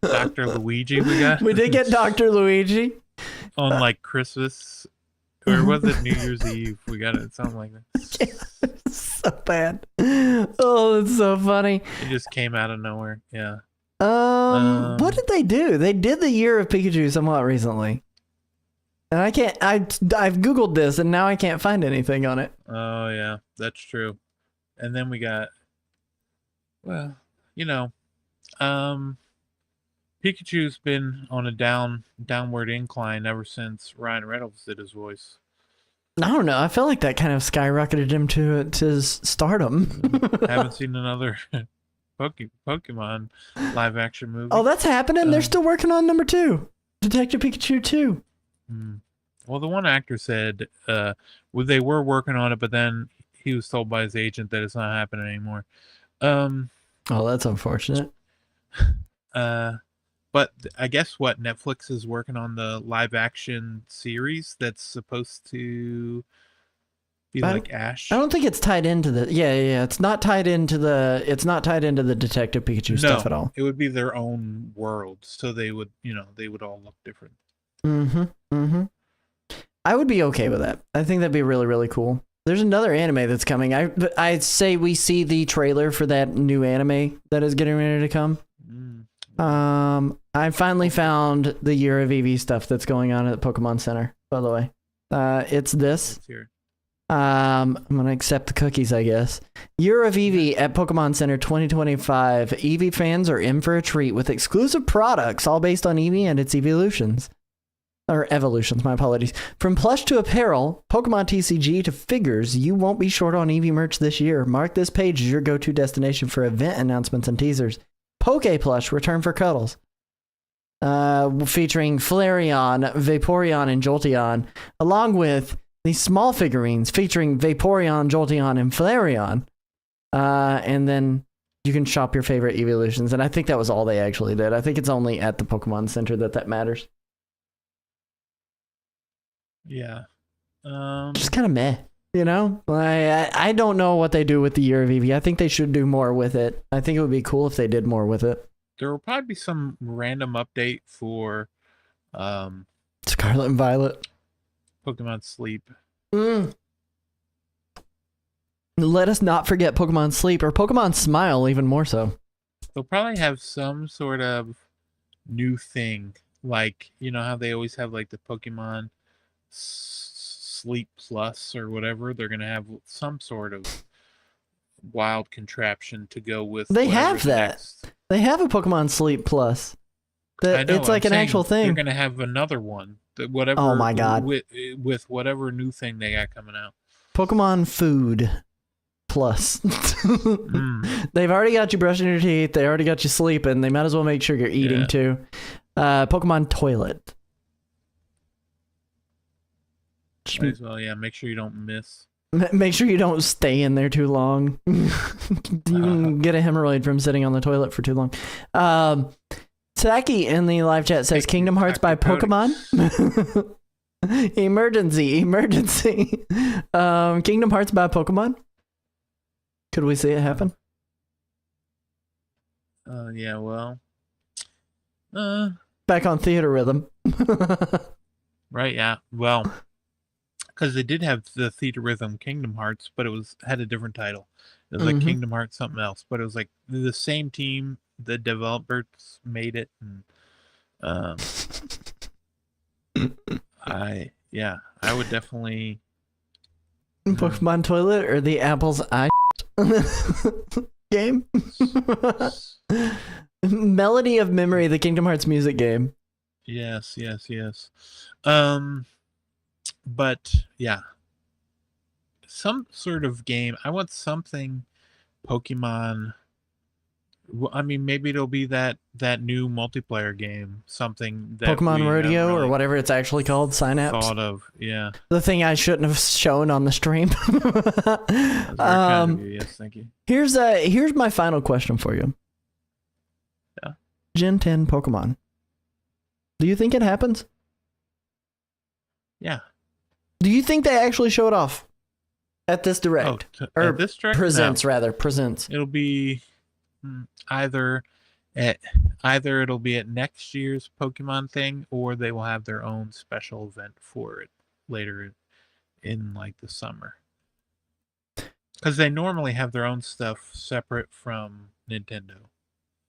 Dr. Luigi we got? We did get Dr. Luigi. On like Christmas, or was it New Year's Eve? We got it, something like that. So bad. Oh, that's so funny. It just came out of nowhere. Yeah. What did they do? They did the year of Pikachu somewhat recently. And I've Googled this and now I can't find anything on it. Oh yeah, that's true. And then we got, well, Pikachu's been on a downward incline ever since Ryan Reynolds did his voice. I don't know. I feel like that kind of skyrocketed him to stardom. Haven't seen another Pokemon live action movie. Oh, that's happening. They're still working on number 2, Detective Pikachu 2. Well, the one actor said they were working on it, but then he was told by his agent that it's not happening anymore. Oh, that's unfortunate. But I guess Netflix is working on the live action series that's supposed to be like Ash. I don't think it's tied into the. Yeah. It's not tied into the Detective Pikachu stuff at all. It would be their own world, so they would all look different. I would be okay with that. I think that'd be really, really cool. There's another anime that's coming. I'd say we see the trailer for that new anime that is getting ready to come. I finally found the Year of Eevee stuff that's going on at the Pokemon Center, by the way. It's this. I'm going to accept the cookies, I guess. Year of Eevee at Pokemon Center 2025. Eevee fans are in for a treat with exclusive products, all based on Eevee and its evolutions. Or evolutions, my apologies. From plush to apparel, Pokemon TCG to figures, you won't be short on Eevee merch this year. Mark this page as your go-to destination for event announcements and teasers. Poke Plush, return for cuddles. Featuring Flareon, Vaporeon, and Jolteon, along with these small figurines featuring Vaporeon, Jolteon, and Flareon. And then you can shop your favorite evolutions. And I think that was all they actually did. I think it's only at the Pokemon Center that matters. Yeah. Just kind of meh, I don't know what they do with the Year of Eevee. I think they should do more with it. I think it would be cool if they did more with it. There will probably be some random update for Scarlet and Violet. Pokemon Sleep. Let us not forget Pokemon Sleep or Pokemon Smile, even more so. They'll probably have some sort of new thing, like how they always have like the Pokemon Sleep Plus or whatever. They're gonna have some sort of wild contraption to go with. They whatever have the that. next- They have a Pokemon Sleep Plus. I know. It's like I'm an saying actual they're thing. gonna have another one. Whatever. Oh my God. With whatever new thing they got coming out. Pokemon Food Plus. Mm. They've already got you brushing your teeth. They already got you sleeping. They might as well make sure you're eating Yeah. too. Pokemon Toilet. Might as well, yeah. Make sure you don't miss. Make sure you don't stay in there too long. You can get a hemorrhoid from sitting on the toilet for too long. Saki in the live chat says Kingdom Hearts by Pokemon. Emergency. Kingdom Hearts by Pokemon. Could we see it happen? Yeah. Well. Back on Theater Rhythm. Right. Yeah. Well. Because they did have the Theater Rhythm Kingdom Hearts, but it had a different title. It was like Kingdom Hearts something else, but it was like the same team, the developers made it, and I would definitely Pokemon Toilet or the Apple's Eye game. Melody of Memory, the Kingdom Hearts music game. Yes. But yeah, some sort of game. I want something Pokemon. I mean, maybe it'll be that new multiplayer game, something that Pokemon Rodeo really or whatever it's actually called, Synapse. thought of. Yeah, The thing I shouldn't have shown on the stream. that's very kind of you. Yes, thank you. Here's my final question for you. Yeah. Gen 10 Pokemon. Do you think it happens? Yeah. Do you think they actually show it off at this direct? Or at this direct? Presents, No. rather. Presents. It'll be either it'll be at next year's Pokemon thing, or they will have their own special event for it later in like the summer. Because they normally have their own stuff separate from Nintendo.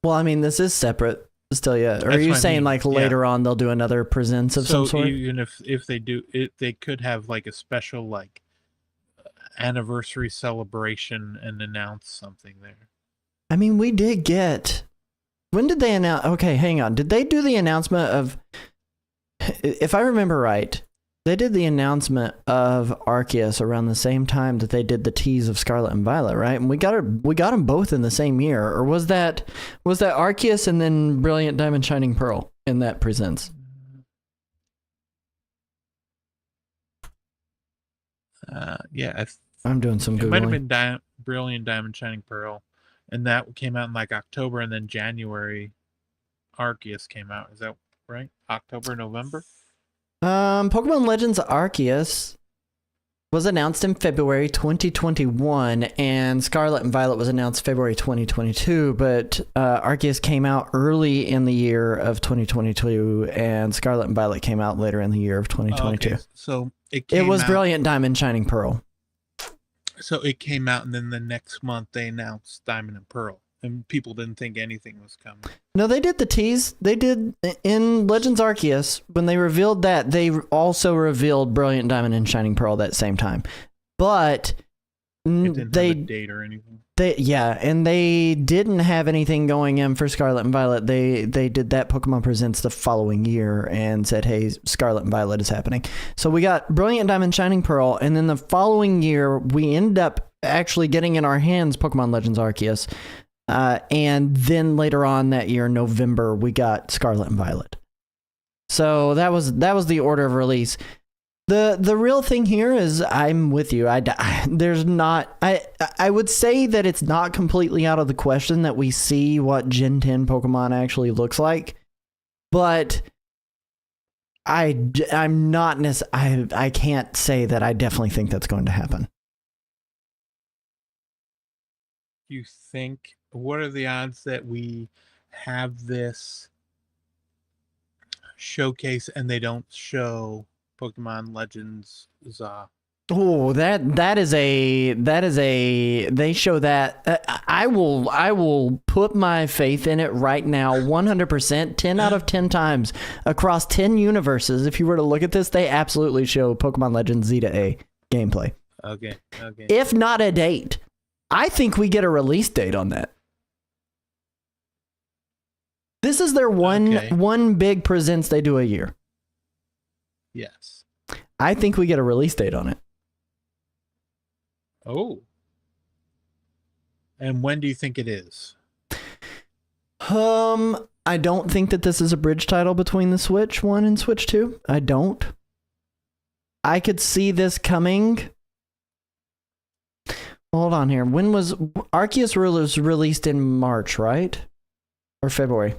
Well, I mean, this is separate still yet. Or are That's you what I saying mean, like yeah. later on they'll do another presents of some So sort? even if they do it, they could have like a special like anniversary celebration and announce something there. I mean, we did get... When did they announce... Okay, hang on. Did they do the announcement of... If I remember right, they did the announcement of Arceus around the same time that they did the tease of Scarlet and Violet, right? And we got them both in the same year. Or was that Arceus and then Brilliant Diamond Shining Pearl in that presents? Yeah, I'm doing some it might have Googling. been Brilliant Diamond Shining Pearl, and that came out in like October, and then January, Arceus came out. Is that right? October, November. Pokemon Legends Arceus was announced in February 2021, and Scarlet and Violet was announced February 2022, but Arceus came out early in the year of 2022, and Scarlet and Violet came out later in the year of 2022. Okay, so It came was out, Brilliant Diamond Shining Pearl. So it came out, and then the next month they announced Diamond and Pearl, and people didn't think anything was coming. No, they did the tease. They did in Legends Arceus. When they revealed that, they also revealed Brilliant Diamond and Shining Pearl that same time. But It didn't have a date or anything. And they didn't have anything going in for Scarlet and Violet. They did that Pokemon Presents the following year and said, hey, Scarlet and Violet is happening. So we got Brilliant Diamond Shining Pearl, and then the following year we ended up actually getting in our hands Pokemon Legends Arceus. And then later on that year, November, we got Scarlet and Violet. So that was the order of release. The real thing here is I'm with you. I would say that it's not completely out of the question that we see what Gen 10 Pokemon actually looks like, but I'm not I can't say that I definitely think that's going to happen. You think, what are the odds that we have this showcase and they don't show Pokemon Legends Oh, that is a they show that I will put my faith in it right now 100%, 10 out of 10 times across 10 universes. If you were to look at this, they absolutely show Pokemon Legends Z to A gameplay. Okay. If not a date. I think we get a release date on that. This is their one big presents they do a year. Yes. I think we get a release date on it. Oh. And when do you think it is? I don't think that this is a bridge title between the Switch 1 and Switch 2. I don't. I could see this coming. Hold on here. When was Arceus was released in March, right? Or February?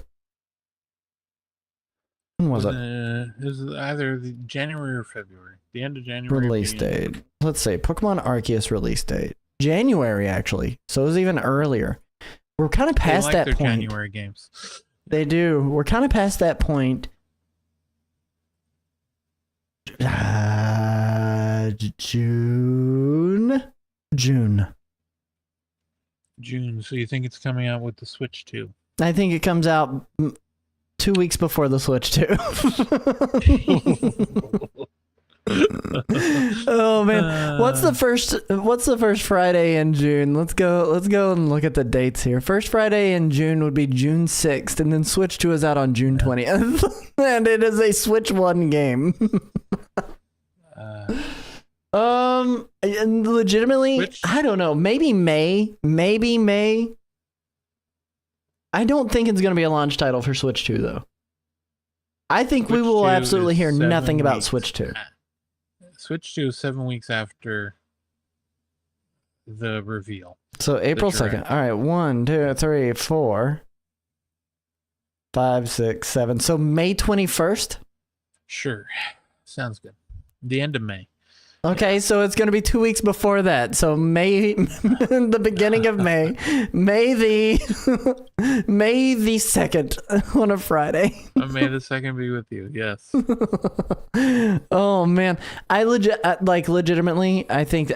When was it? It was either January or February. The end of January. Release date. Let's see. Pokemon Arceus release date. January, actually. So it was even earlier. We're kind of past that point. January games. They do. We're kind of past that point. June. So you think it's coming out with the Switch 2? I think it comes out 2 weeks before the Switch 2. Oh man, what's the first Friday in June? Let's go and look at the dates here. First Friday in June would be June 6th, and then Switch 2 is out on June 20th. And it is a Switch 1 game. And legitimately, I don't know, maybe May. I don't think it's going to be a launch title for Switch 2 though. I think we will absolutely hear nothing about Switch 2. Switch 2 is 7 weeks after the reveal. So April 2nd. All right, 1, 2, 3, 4, 5, 6, 7. So May 21st? Sure. Sounds good. The end of May. Okay, so it's going to be 2 weeks before that. So May, the beginning of May, May the 2nd on a Friday. May the 2nd be with you. Yes. Oh man, legitimately, I think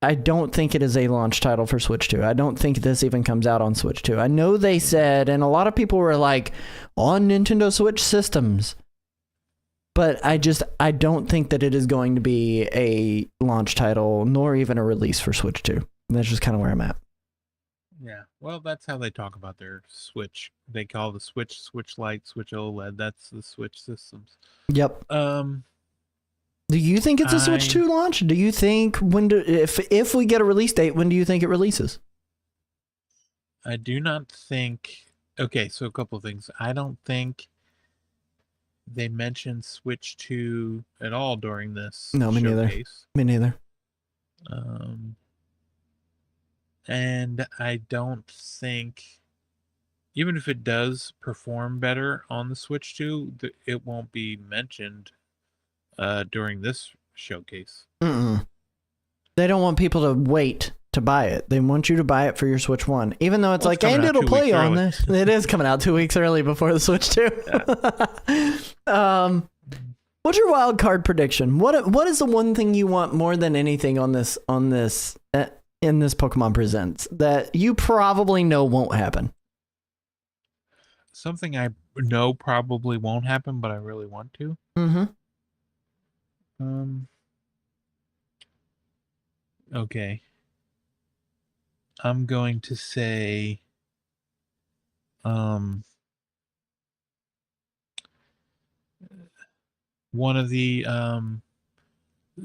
I don't think it is a launch title for Switch 2. I don't think this even comes out on Switch 2. I know they said, and a lot of people were like, on Nintendo Switch systems. But I don't think that it is going to be a launch title, nor even a release for Switch 2. That's just kind of where I'm at. Yeah, well, that's how they talk about their Switch. They call the Switch Lite, Switch OLED. That's the Switch systems. Yep. Do you think it's a Switch 2 launch? Do you think if we get a release date, when do you think it releases? I do not think. Okay, so a couple of things. I don't think they mentioned Switch 2 at all during this showcase. Me neither. And I don't think, even if it does perform better on the Switch 2, it won't be mentioned during this showcase. They don't want people to wait to buy it. They want you to buy it for your Switch 1, even though it's and it'll play on this. It is coming out 2 weeks early before the Switch 2. Yeah. What's your wild card prediction? What is the one thing you want more than anything in this Pokemon Presents that you probably know won't happen? Something I know probably won't happen, but I really want to. Okay. I'm going to say one of the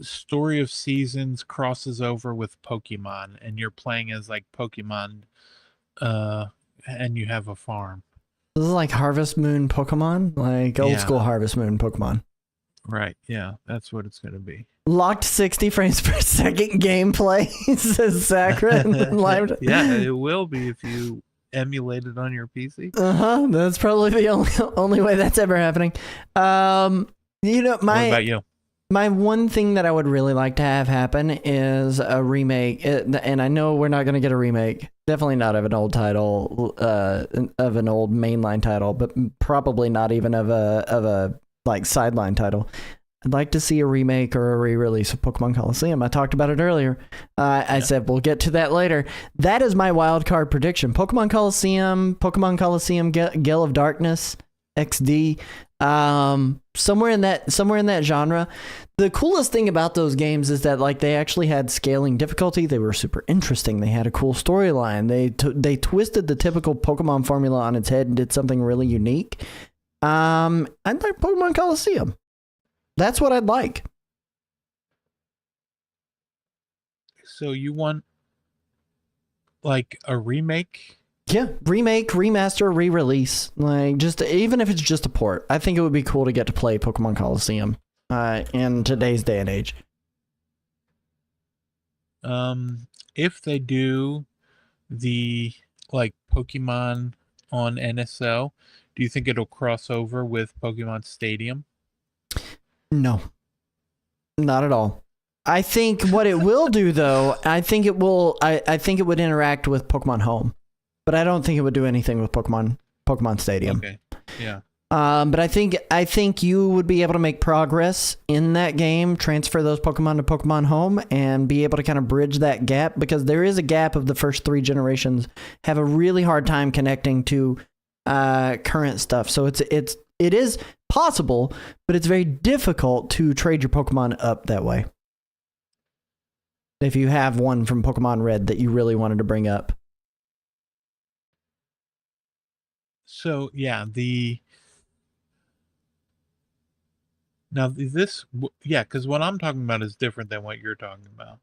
Story of Seasons crosses over with Pokemon, and you're playing as like Pokemon and you have a farm. This is like Harvest Moon Pokemon, like old school Harvest Moon Pokemon. Right, yeah, that's what it's going to be. Locked 60 frames per second gameplay, says Sakura. Yeah, it will be if you emulate it on your PC. That's probably the only way that's ever happening. What about you? My one thing that I would really like to have happen is a remake, and I know we're not going to get a remake. Definitely not of an old title, of an old mainline title, but probably not even of a like sideline title. I'd like to see a remake or a re-release of Pokemon Coliseum. I talked about it earlier. I said we'll get to that later. That is my wild card prediction. Pokemon Coliseum, Gale of Darkness, XD, somewhere in that genre. The coolest thing about those games is that like they actually had scaling difficulty. They were super interesting. They had a cool storyline. They twisted the typical Pokemon formula on its head and did something really unique. I'd like Pokemon Coliseum. That's what I'd like. So you want like a remake? Yeah, remake, remaster, re-release. Like just even if it's just a port. I think it would be cool to get to play Pokemon Coliseum in today's day and age. If they do the like Pokemon on NSO, do you think it'll cross over with Pokemon Stadium? No, not at all. I think what it will do, though, I think it would interact with Pokemon Home, but I don't think it would do anything with Pokemon Stadium. Okay. Yeah. But I think you would be able to make progress in that game, transfer those Pokemon to Pokemon Home, and be able to kind of bridge that gap, because there is a gap of the first 3 generations have a really hard time connecting to current stuff. So it is possible, but it's very difficult to trade your Pokemon up that way. If you have one from Pokemon Red that you really wanted to bring up. So yeah, because what I'm talking about is different than what you're talking about.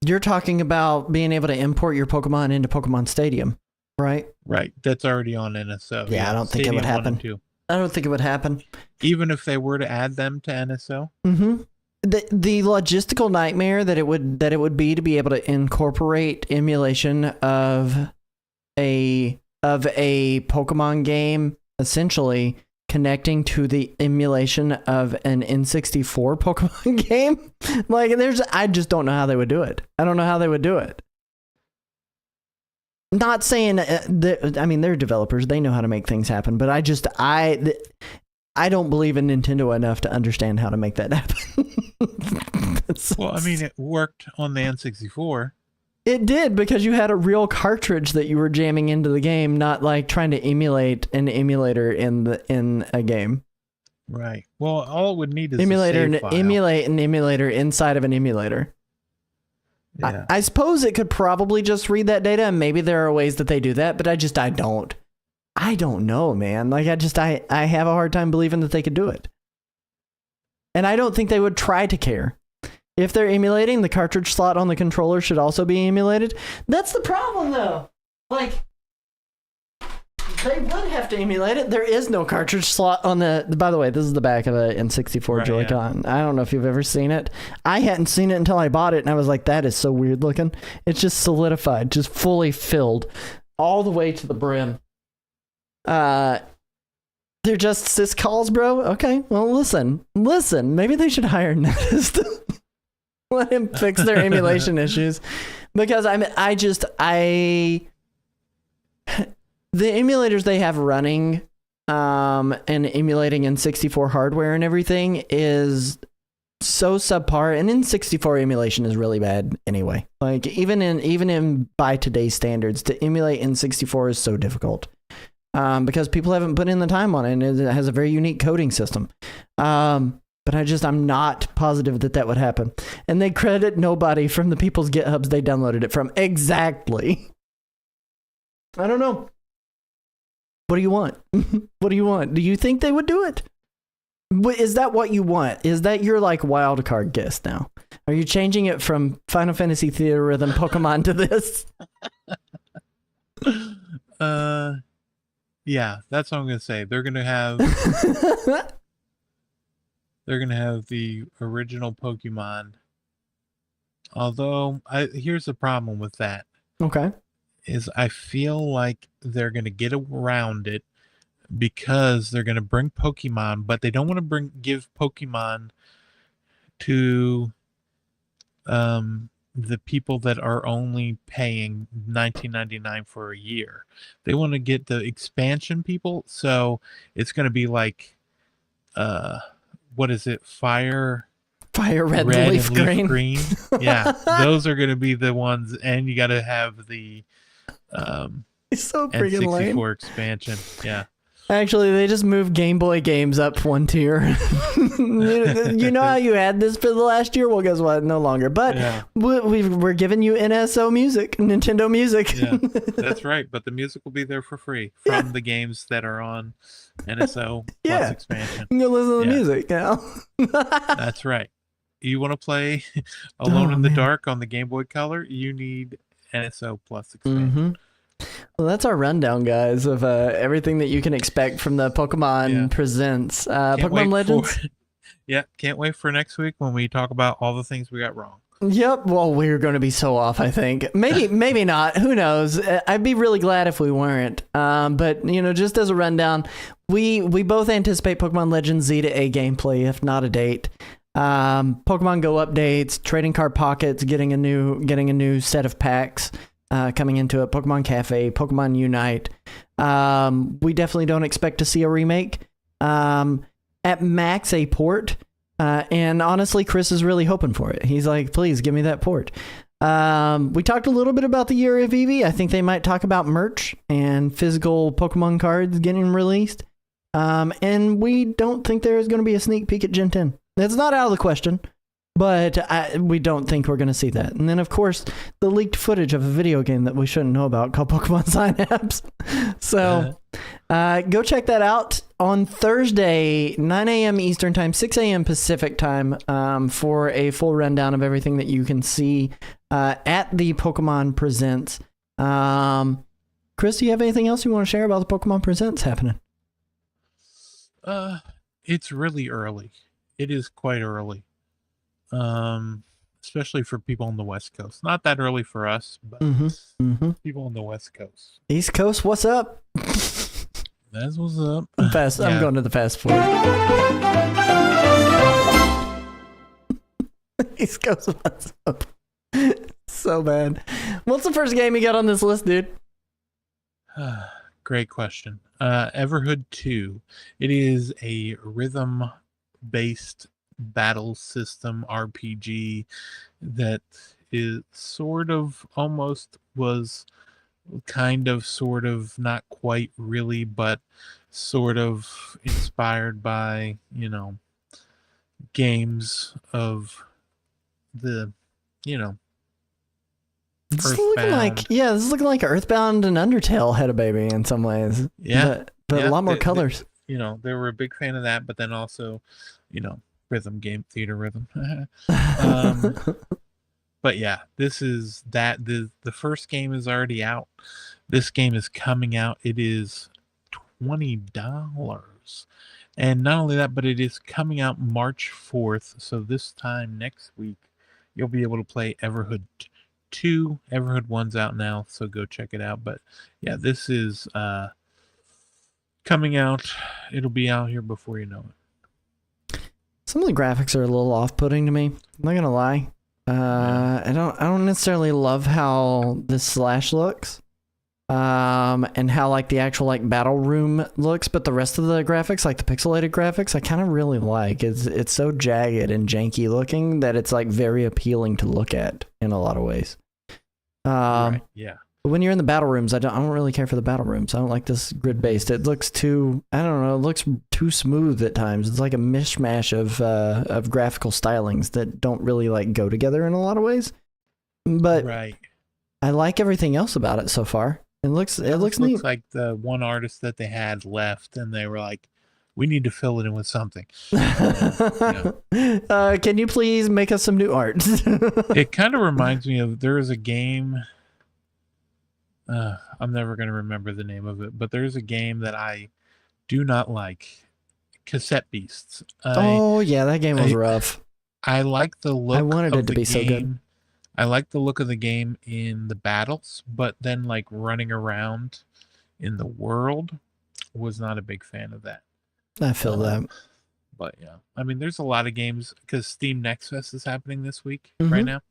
You're talking about being able to import your Pokemon into Pokemon Stadium, right? Right. That's already on NSO. Yeah, I don't think it would happen. I don't think it would happen. Even if they were to add them to NSO? Mm-hmm. The logistical nightmare that it would be to be able to incorporate emulation of a Pokemon game, essentially connecting to the emulation of an N64 Pokemon game. Like, I just don't know how they would do it. I don't know how they would do it. Not saying I mean, they're developers, they know how to make things happen, but I don't believe in Nintendo enough to understand how to make that happen. Well, I mean, it worked on the N64. It did, because you had a real cartridge that you were jamming into the game, not like trying to emulate an emulator in a game. Right. Well, all it would need is emulate an emulator inside of an emulator. Yeah. I suppose it could probably just read that data, and maybe there are ways that they do that, but I don't know, man. Like, I have a hard time believing that they could do it. And I don't think they would try to care. If they're emulating, the cartridge slot on the controller should also be emulated. That's the problem, though. Like, they would have to emulate it. There is no cartridge slot on by the way, this is the back of a N64 Joy-Con. Yeah. I don't know if you've ever seen it. I hadn't seen it until I bought it, and I was like, that is so weird looking. It's just solidified, just fully filled all the way to the brim. They're just syscalls, bro? Okay, well, listen. Maybe they should hire Nerdist. Let him fix their emulation issues. Because the emulators they have running and emulating N64 hardware and everything is so subpar, and N64 emulation is really bad anyway. Like, even in by today's standards, to emulate N64 is so difficult. Because people haven't put in the time on it, and it has a very unique coding system. But I'm not positive that would happen. And they credit nobody from the people's GitHubs they downloaded it from. Exactly. I don't know. What do you want? What do you want? Do you think they would do it? Is that what you want? Is that your, like, wild card guess now? Are you changing it from Final Fantasy Theatrhythm Pokemon to this? Yeah, that's what I'm gonna say. They're gonna have the original Pokemon. Although here's the problem with that. Okay. Is I feel like they're gonna get around it because they're gonna bring Pokemon, but they don't want to give Pokemon to the people that are only paying $19.99 for a year. They want to get the expansion people, so it's going to be like what is it? Fire Red, red leaf, and leaf green. green. Yeah, those are going to be the ones, and you got to have the It's so freaking lame. N64 expansion. Yeah. Actually, they just moved Game Boy games up one tier. You know how you had this for the last year? Well, guess what? No longer. But Yeah. we're giving you NSO music, Nintendo music. Yeah, that's right. But the music will be there for free from the games that are on NSO Plus expansion. You can go listen to the music now. That's right. You want to play Alone in the Dark on the Game Boy Color? You need NSO Plus expansion. Well, that's our rundown, guys, of everything that you can expect from the Pokemon Presents. Pokemon Legends. Can't wait for next week when we talk about all the things we got wrong. Yep. Well, we're going to be so off, I think. Maybe not. Who knows? I'd be really glad if we weren't. But, just as a rundown, we both anticipate Pokemon Legends Z to A gameplay, if not a date. Pokemon Go updates, trading card pockets, getting a new set of packs coming into it. Pokemon Cafe, Pokemon Unite. We definitely don't expect to see a remake. At max, a port. And honestly, Chris is really hoping for it. He's like, please give me that port. We talked a little bit about the year of Eevee. I think they might talk about merch and physical Pokemon cards getting released. And we don't think there is going to be a sneak peek at Gen 10. It's not out of the question, but we don't think we're going to see that. And then, of course, the leaked footage of a video game that we shouldn't know about called Pokemon Synapse. So go check that out on Thursday, 9 a.m. Eastern Time, 6 a.m. Pacific Time, for a full rundown of everything that you can see at the Pokemon Presents. Chris, do you have anything else you want to share about the Pokemon Presents happening? It's really early. It is quite early. Especially for people on the West Coast. Not that early for us, but people on the West Coast. East Coast, what's up? That's what's up. I'm going to the fast forward. East Coast, what's up? So bad. What's the first game you got on this list, dude? Great question. Everhood 2. It is a rhythm-based battle system RPG that is sort of almost was kind of sort of not quite really, but sort of inspired by games of the this is looking like Earthbound and Undertale had a baby in some ways. But a lot more colors. They were a big fan of that, but then also rhythm game, theater rhythm. But yeah, this is that. The first game is already out. This game is coming out. It is $20. And not only that, but it is coming out March 4th. So this time next week, you'll be able to play Everhood 2. Everhood 1's out now, so go check it out. But yeah, this is coming out. It'll be out here before you know it. Some of the graphics are a little off-putting to me. I'm not gonna lie. I don't necessarily love how this Slash looks, and how like the actual like battle room looks, but the rest of the graphics, like the pixelated graphics, I kind of really like. It's so jagged and janky looking that it's like very appealing to look at in a lot of ways. Right. Yeah. But when you're in the battle rooms, I don't really care for the battle rooms. I don't like this grid based. It looks too, I don't know, it looks too smooth at times. It's like a mishmash of graphical stylings that don't really like go together in a lot of ways. But I like everything else about it so far. It looks neat. Looks like the one artist that they had left, and they were like, we need to fill it in with something. Can you please make us some new art? It kind of reminds me of, there is a game, I'm never going to remember the name of it, but there's a game that I do not like. Cassette Beasts. That game was rough. I like the look. I wanted it to be so good. I like the look of the game in the battles, but then like running around in the world, was not a big fan of that. I feel that. But yeah, I mean, there's a lot of games because Steam Next Fest is happening this week right now,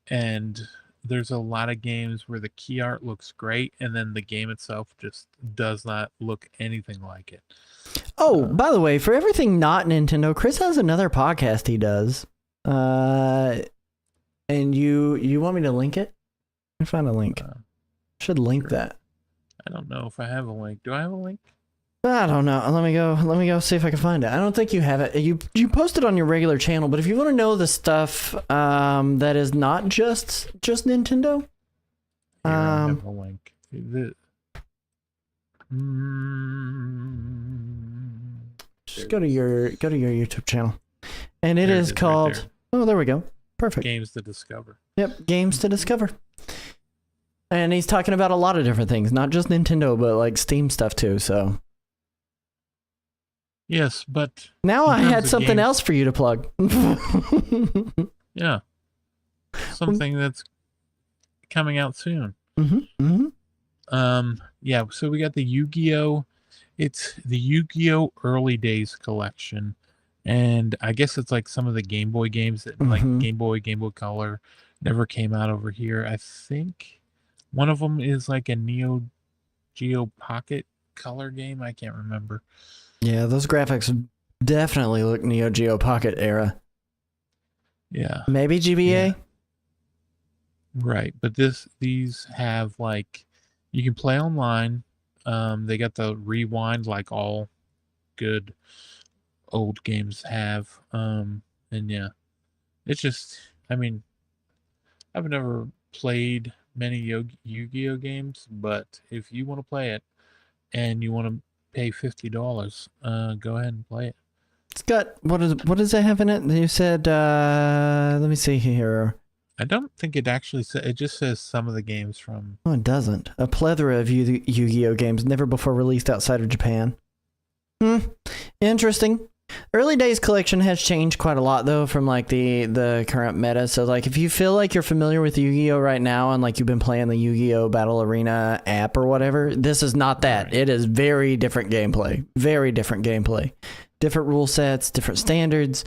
and there's a lot of games where the key art looks great, and then the game itself just does not look anything like it. Oh, by the way, for everything not Nintendo, Chris has another podcast he does. And you want me to link it? Let me find a link. Should link that. I don't know if I have a link. Do I have a link? I don't know. Let me go see if I can find it. I don't think you have it. You post it on your regular channel, but if you want to know the stuff that is not just Nintendo, Here, I have a link. just go to your YouTube channel, and it There it is is, right called. there. Oh, there we go. Perfect. Games to Discover. Yep, games to discover. And he's talking about a lot of different things, not just Nintendo, but like Steam stuff too. So Yes, but now in I terms had of something games- else for you to plug. yeah, something that's coming out soon. Yeah, so we got the Yu-Gi-Oh! It's the Yu-Gi-Oh! Early Days collection. And I guess it's like some of the Game Boy games that like Game Boy Color never came out over here. I think one of them is like a Neo Geo Pocket Color game. I can't remember. Yeah, those graphics definitely look Neo Geo Pocket era. Yeah. Maybe GBA? Yeah. Right, but these have like you can play online. They got the rewind like all good old games have. And yeah, it's just, I mean, I've never played many Yu-Gi-Oh games, but if you want to play it and you want to pay $50, go ahead and play it. It's got, what does it have in it? You said, let me see here. I don't think it actually says, it just says some of the games from... Oh, it doesn't. A plethora of Yu-Gi-Oh games never before released outside of Japan. Interesting. Early Days collection has changed quite a lot though from like the current meta. So like if you feel like you're familiar with Yu-Gi-Oh right now and like you've been playing the Yu-Gi-Oh Battle Arena app or whatever, this is not that. Right. It is very different gameplay. Very different gameplay. Different rule sets, different standards.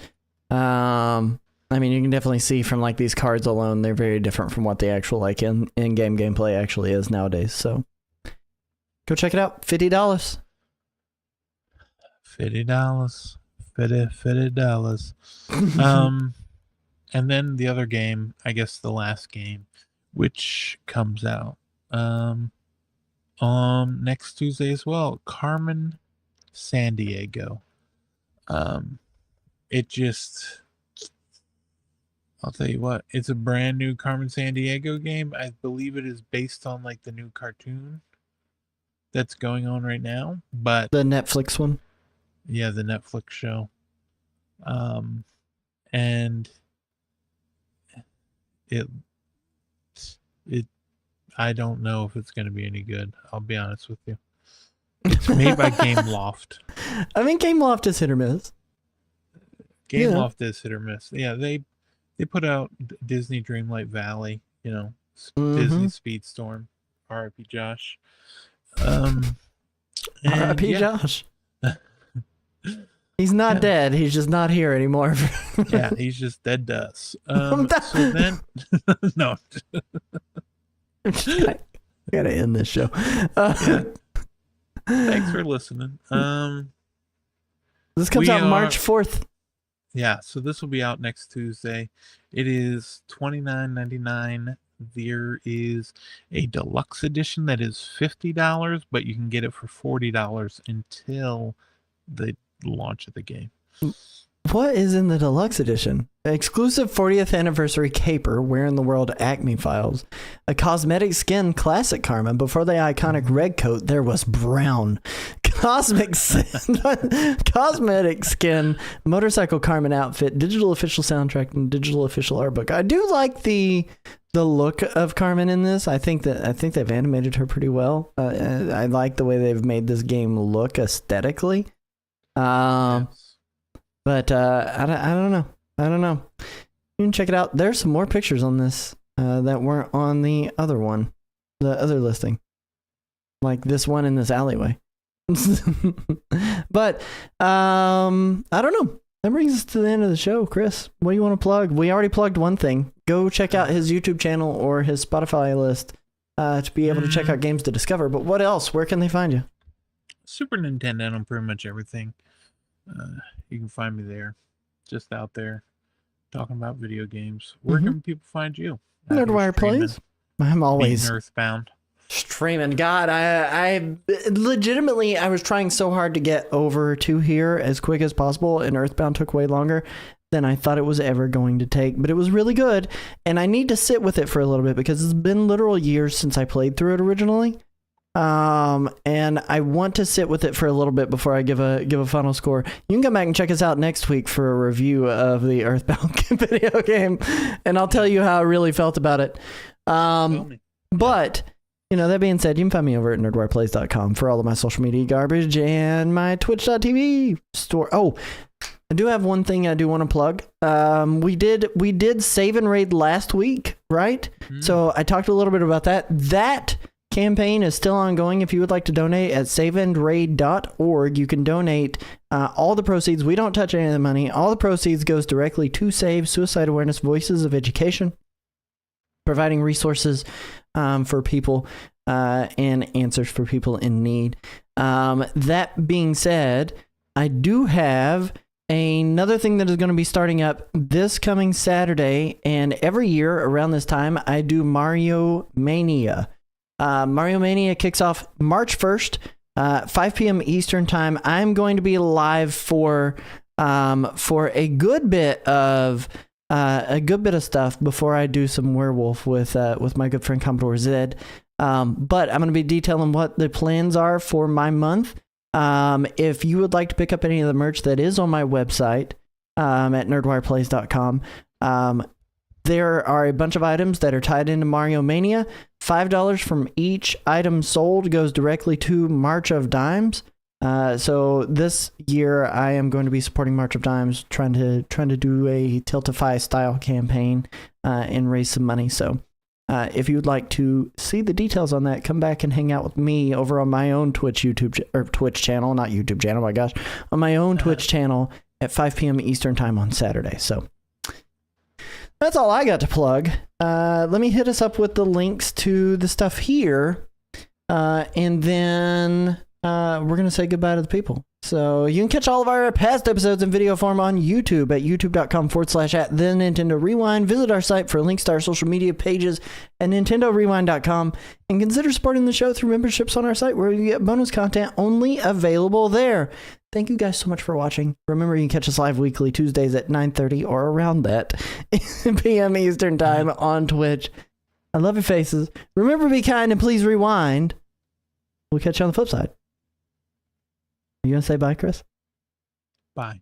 I mean, you can definitely see from like these cards alone, they're very different from what the actual like in-game gameplay actually is nowadays. So go check it out. $50. $50. $50. And then the other game, I guess the last game, which comes out next Tuesday as well, Carmen Sandiego. It just, I'll tell you what, it's a brand new Carmen Sandiego game. I believe it is based on like the new cartoon that's going on right now, but The Netflix one. yeah, the Netflix show. And it I don't know if it's going to be any good. I'll be honest with you. It's made by Gameloft. I mean, Gameloft is hit or miss. Gameloft is hit or miss. Yeah, they put out Disney Dreamlight Valley, you know, Disney Speedstorm, R.I.P. Josh. R.I.P. yeah. Josh. He's not dead. He's just not here anymore. Yeah, he's just dead to us. So then, no. I gotta end this show. Yeah. Thanks for listening. This comes out March 4th. Yeah, so this will be out next Tuesday. It is $29.99. There is a deluxe edition that is $50, but you can get it for $40 until the launch of the game. What is in the deluxe edition? Exclusive 40th anniversary caper, Where in the World Acme Files. A cosmetic skin classic Carmen. Before the iconic red coat, there was brown. Cosmetic skin, motorcycle Carmen outfit, digital official soundtrack, and digital official art book. I do like the look of Carmen in this. I think they've animated her pretty well. I like the way they've made this game look aesthetically. Yes. But I don't know. You can check it out. There's some more pictures on this that weren't on the other one, the other listing, like this one in this alleyway. But I don't know. That brings us to the end of the show. Chris, what do you want to plug? We already plugged one thing. Go check out his YouTube channel or his Spotify list to be able to check out games to discover. But what else? Where can they find you? Super Nintendo and pretty much everything. You can find me there, just out there, talking about video games. Where can people find you? Out here Nerdwire streaming, Plays. I'm always beating Earthbound. streaming. God, I legitimately, I was trying so hard to get over to here as quick as possible, and Earthbound took way longer than I thought it was ever going to take, but it was really good, and I need to sit with it for a little bit because it's been literal years since I played through it originally. And I want to sit with it for a little bit before I give a final score. You can come back and check us out next week for a review of the Earthbound video game, and I'll tell you how I really felt about it. But that being said, you can find me over at nerdwireplays.com for all of my social media garbage and my twitch.tv store. Oh, I do have one thing I do want to plug. We did Save and Raid last week, right? So I talked a little bit about that. That campaign is still ongoing. If you would like to donate at saveandraid.org, you can donate all the proceeds. We don't touch any of the money. All the proceeds goes directly to Save Suicide Awareness Voices of Education, providing resources for people and answers for people in need. That being said, I do have another thing that is going to be starting up this coming Saturday, and every year around this time, I do Mario Mania. Mario Mania kicks off March 1st, 5 p.m. Eastern time. I'm going to be live for a good bit of stuff before I do some werewolf with my good friend Commodore Zed. But I'm going to be detailing what the plans are for my month. If you would like to pick up any of the merch that is on my website at nerdwireplays.com, there are a bunch of items that are tied into Mario Mania. $5 from each item sold goes directly to March of Dimes. So this year I am going to be supporting March of Dimes, trying to do a Tiltify style campaign and raise some money. So if you would like to see the details on that, come back and hang out with me over on my own Twitch channel, not YouTube channel, my gosh, on my own Twitch channel at 5 p.m. Eastern time on Saturday. So that's all I got to plug. Let me hit us up with the links to the stuff here, and then we're going to say goodbye to the people. So you can catch all of our past episodes in video form on YouTube at youtube.com/@TheNintendoRewind. Visit our site for links to our social media pages at NintendoRewind.com, and consider supporting the show through memberships on our site where you get bonus content only available there. Thank you guys so much for watching. Remember, you can catch us live weekly Tuesdays at 9:30 or around that p.m. Eastern time on Twitch. I love your faces. Remember, be kind and please rewind. We'll catch you on the flip side. Are you going to say bye, Chris? Bye.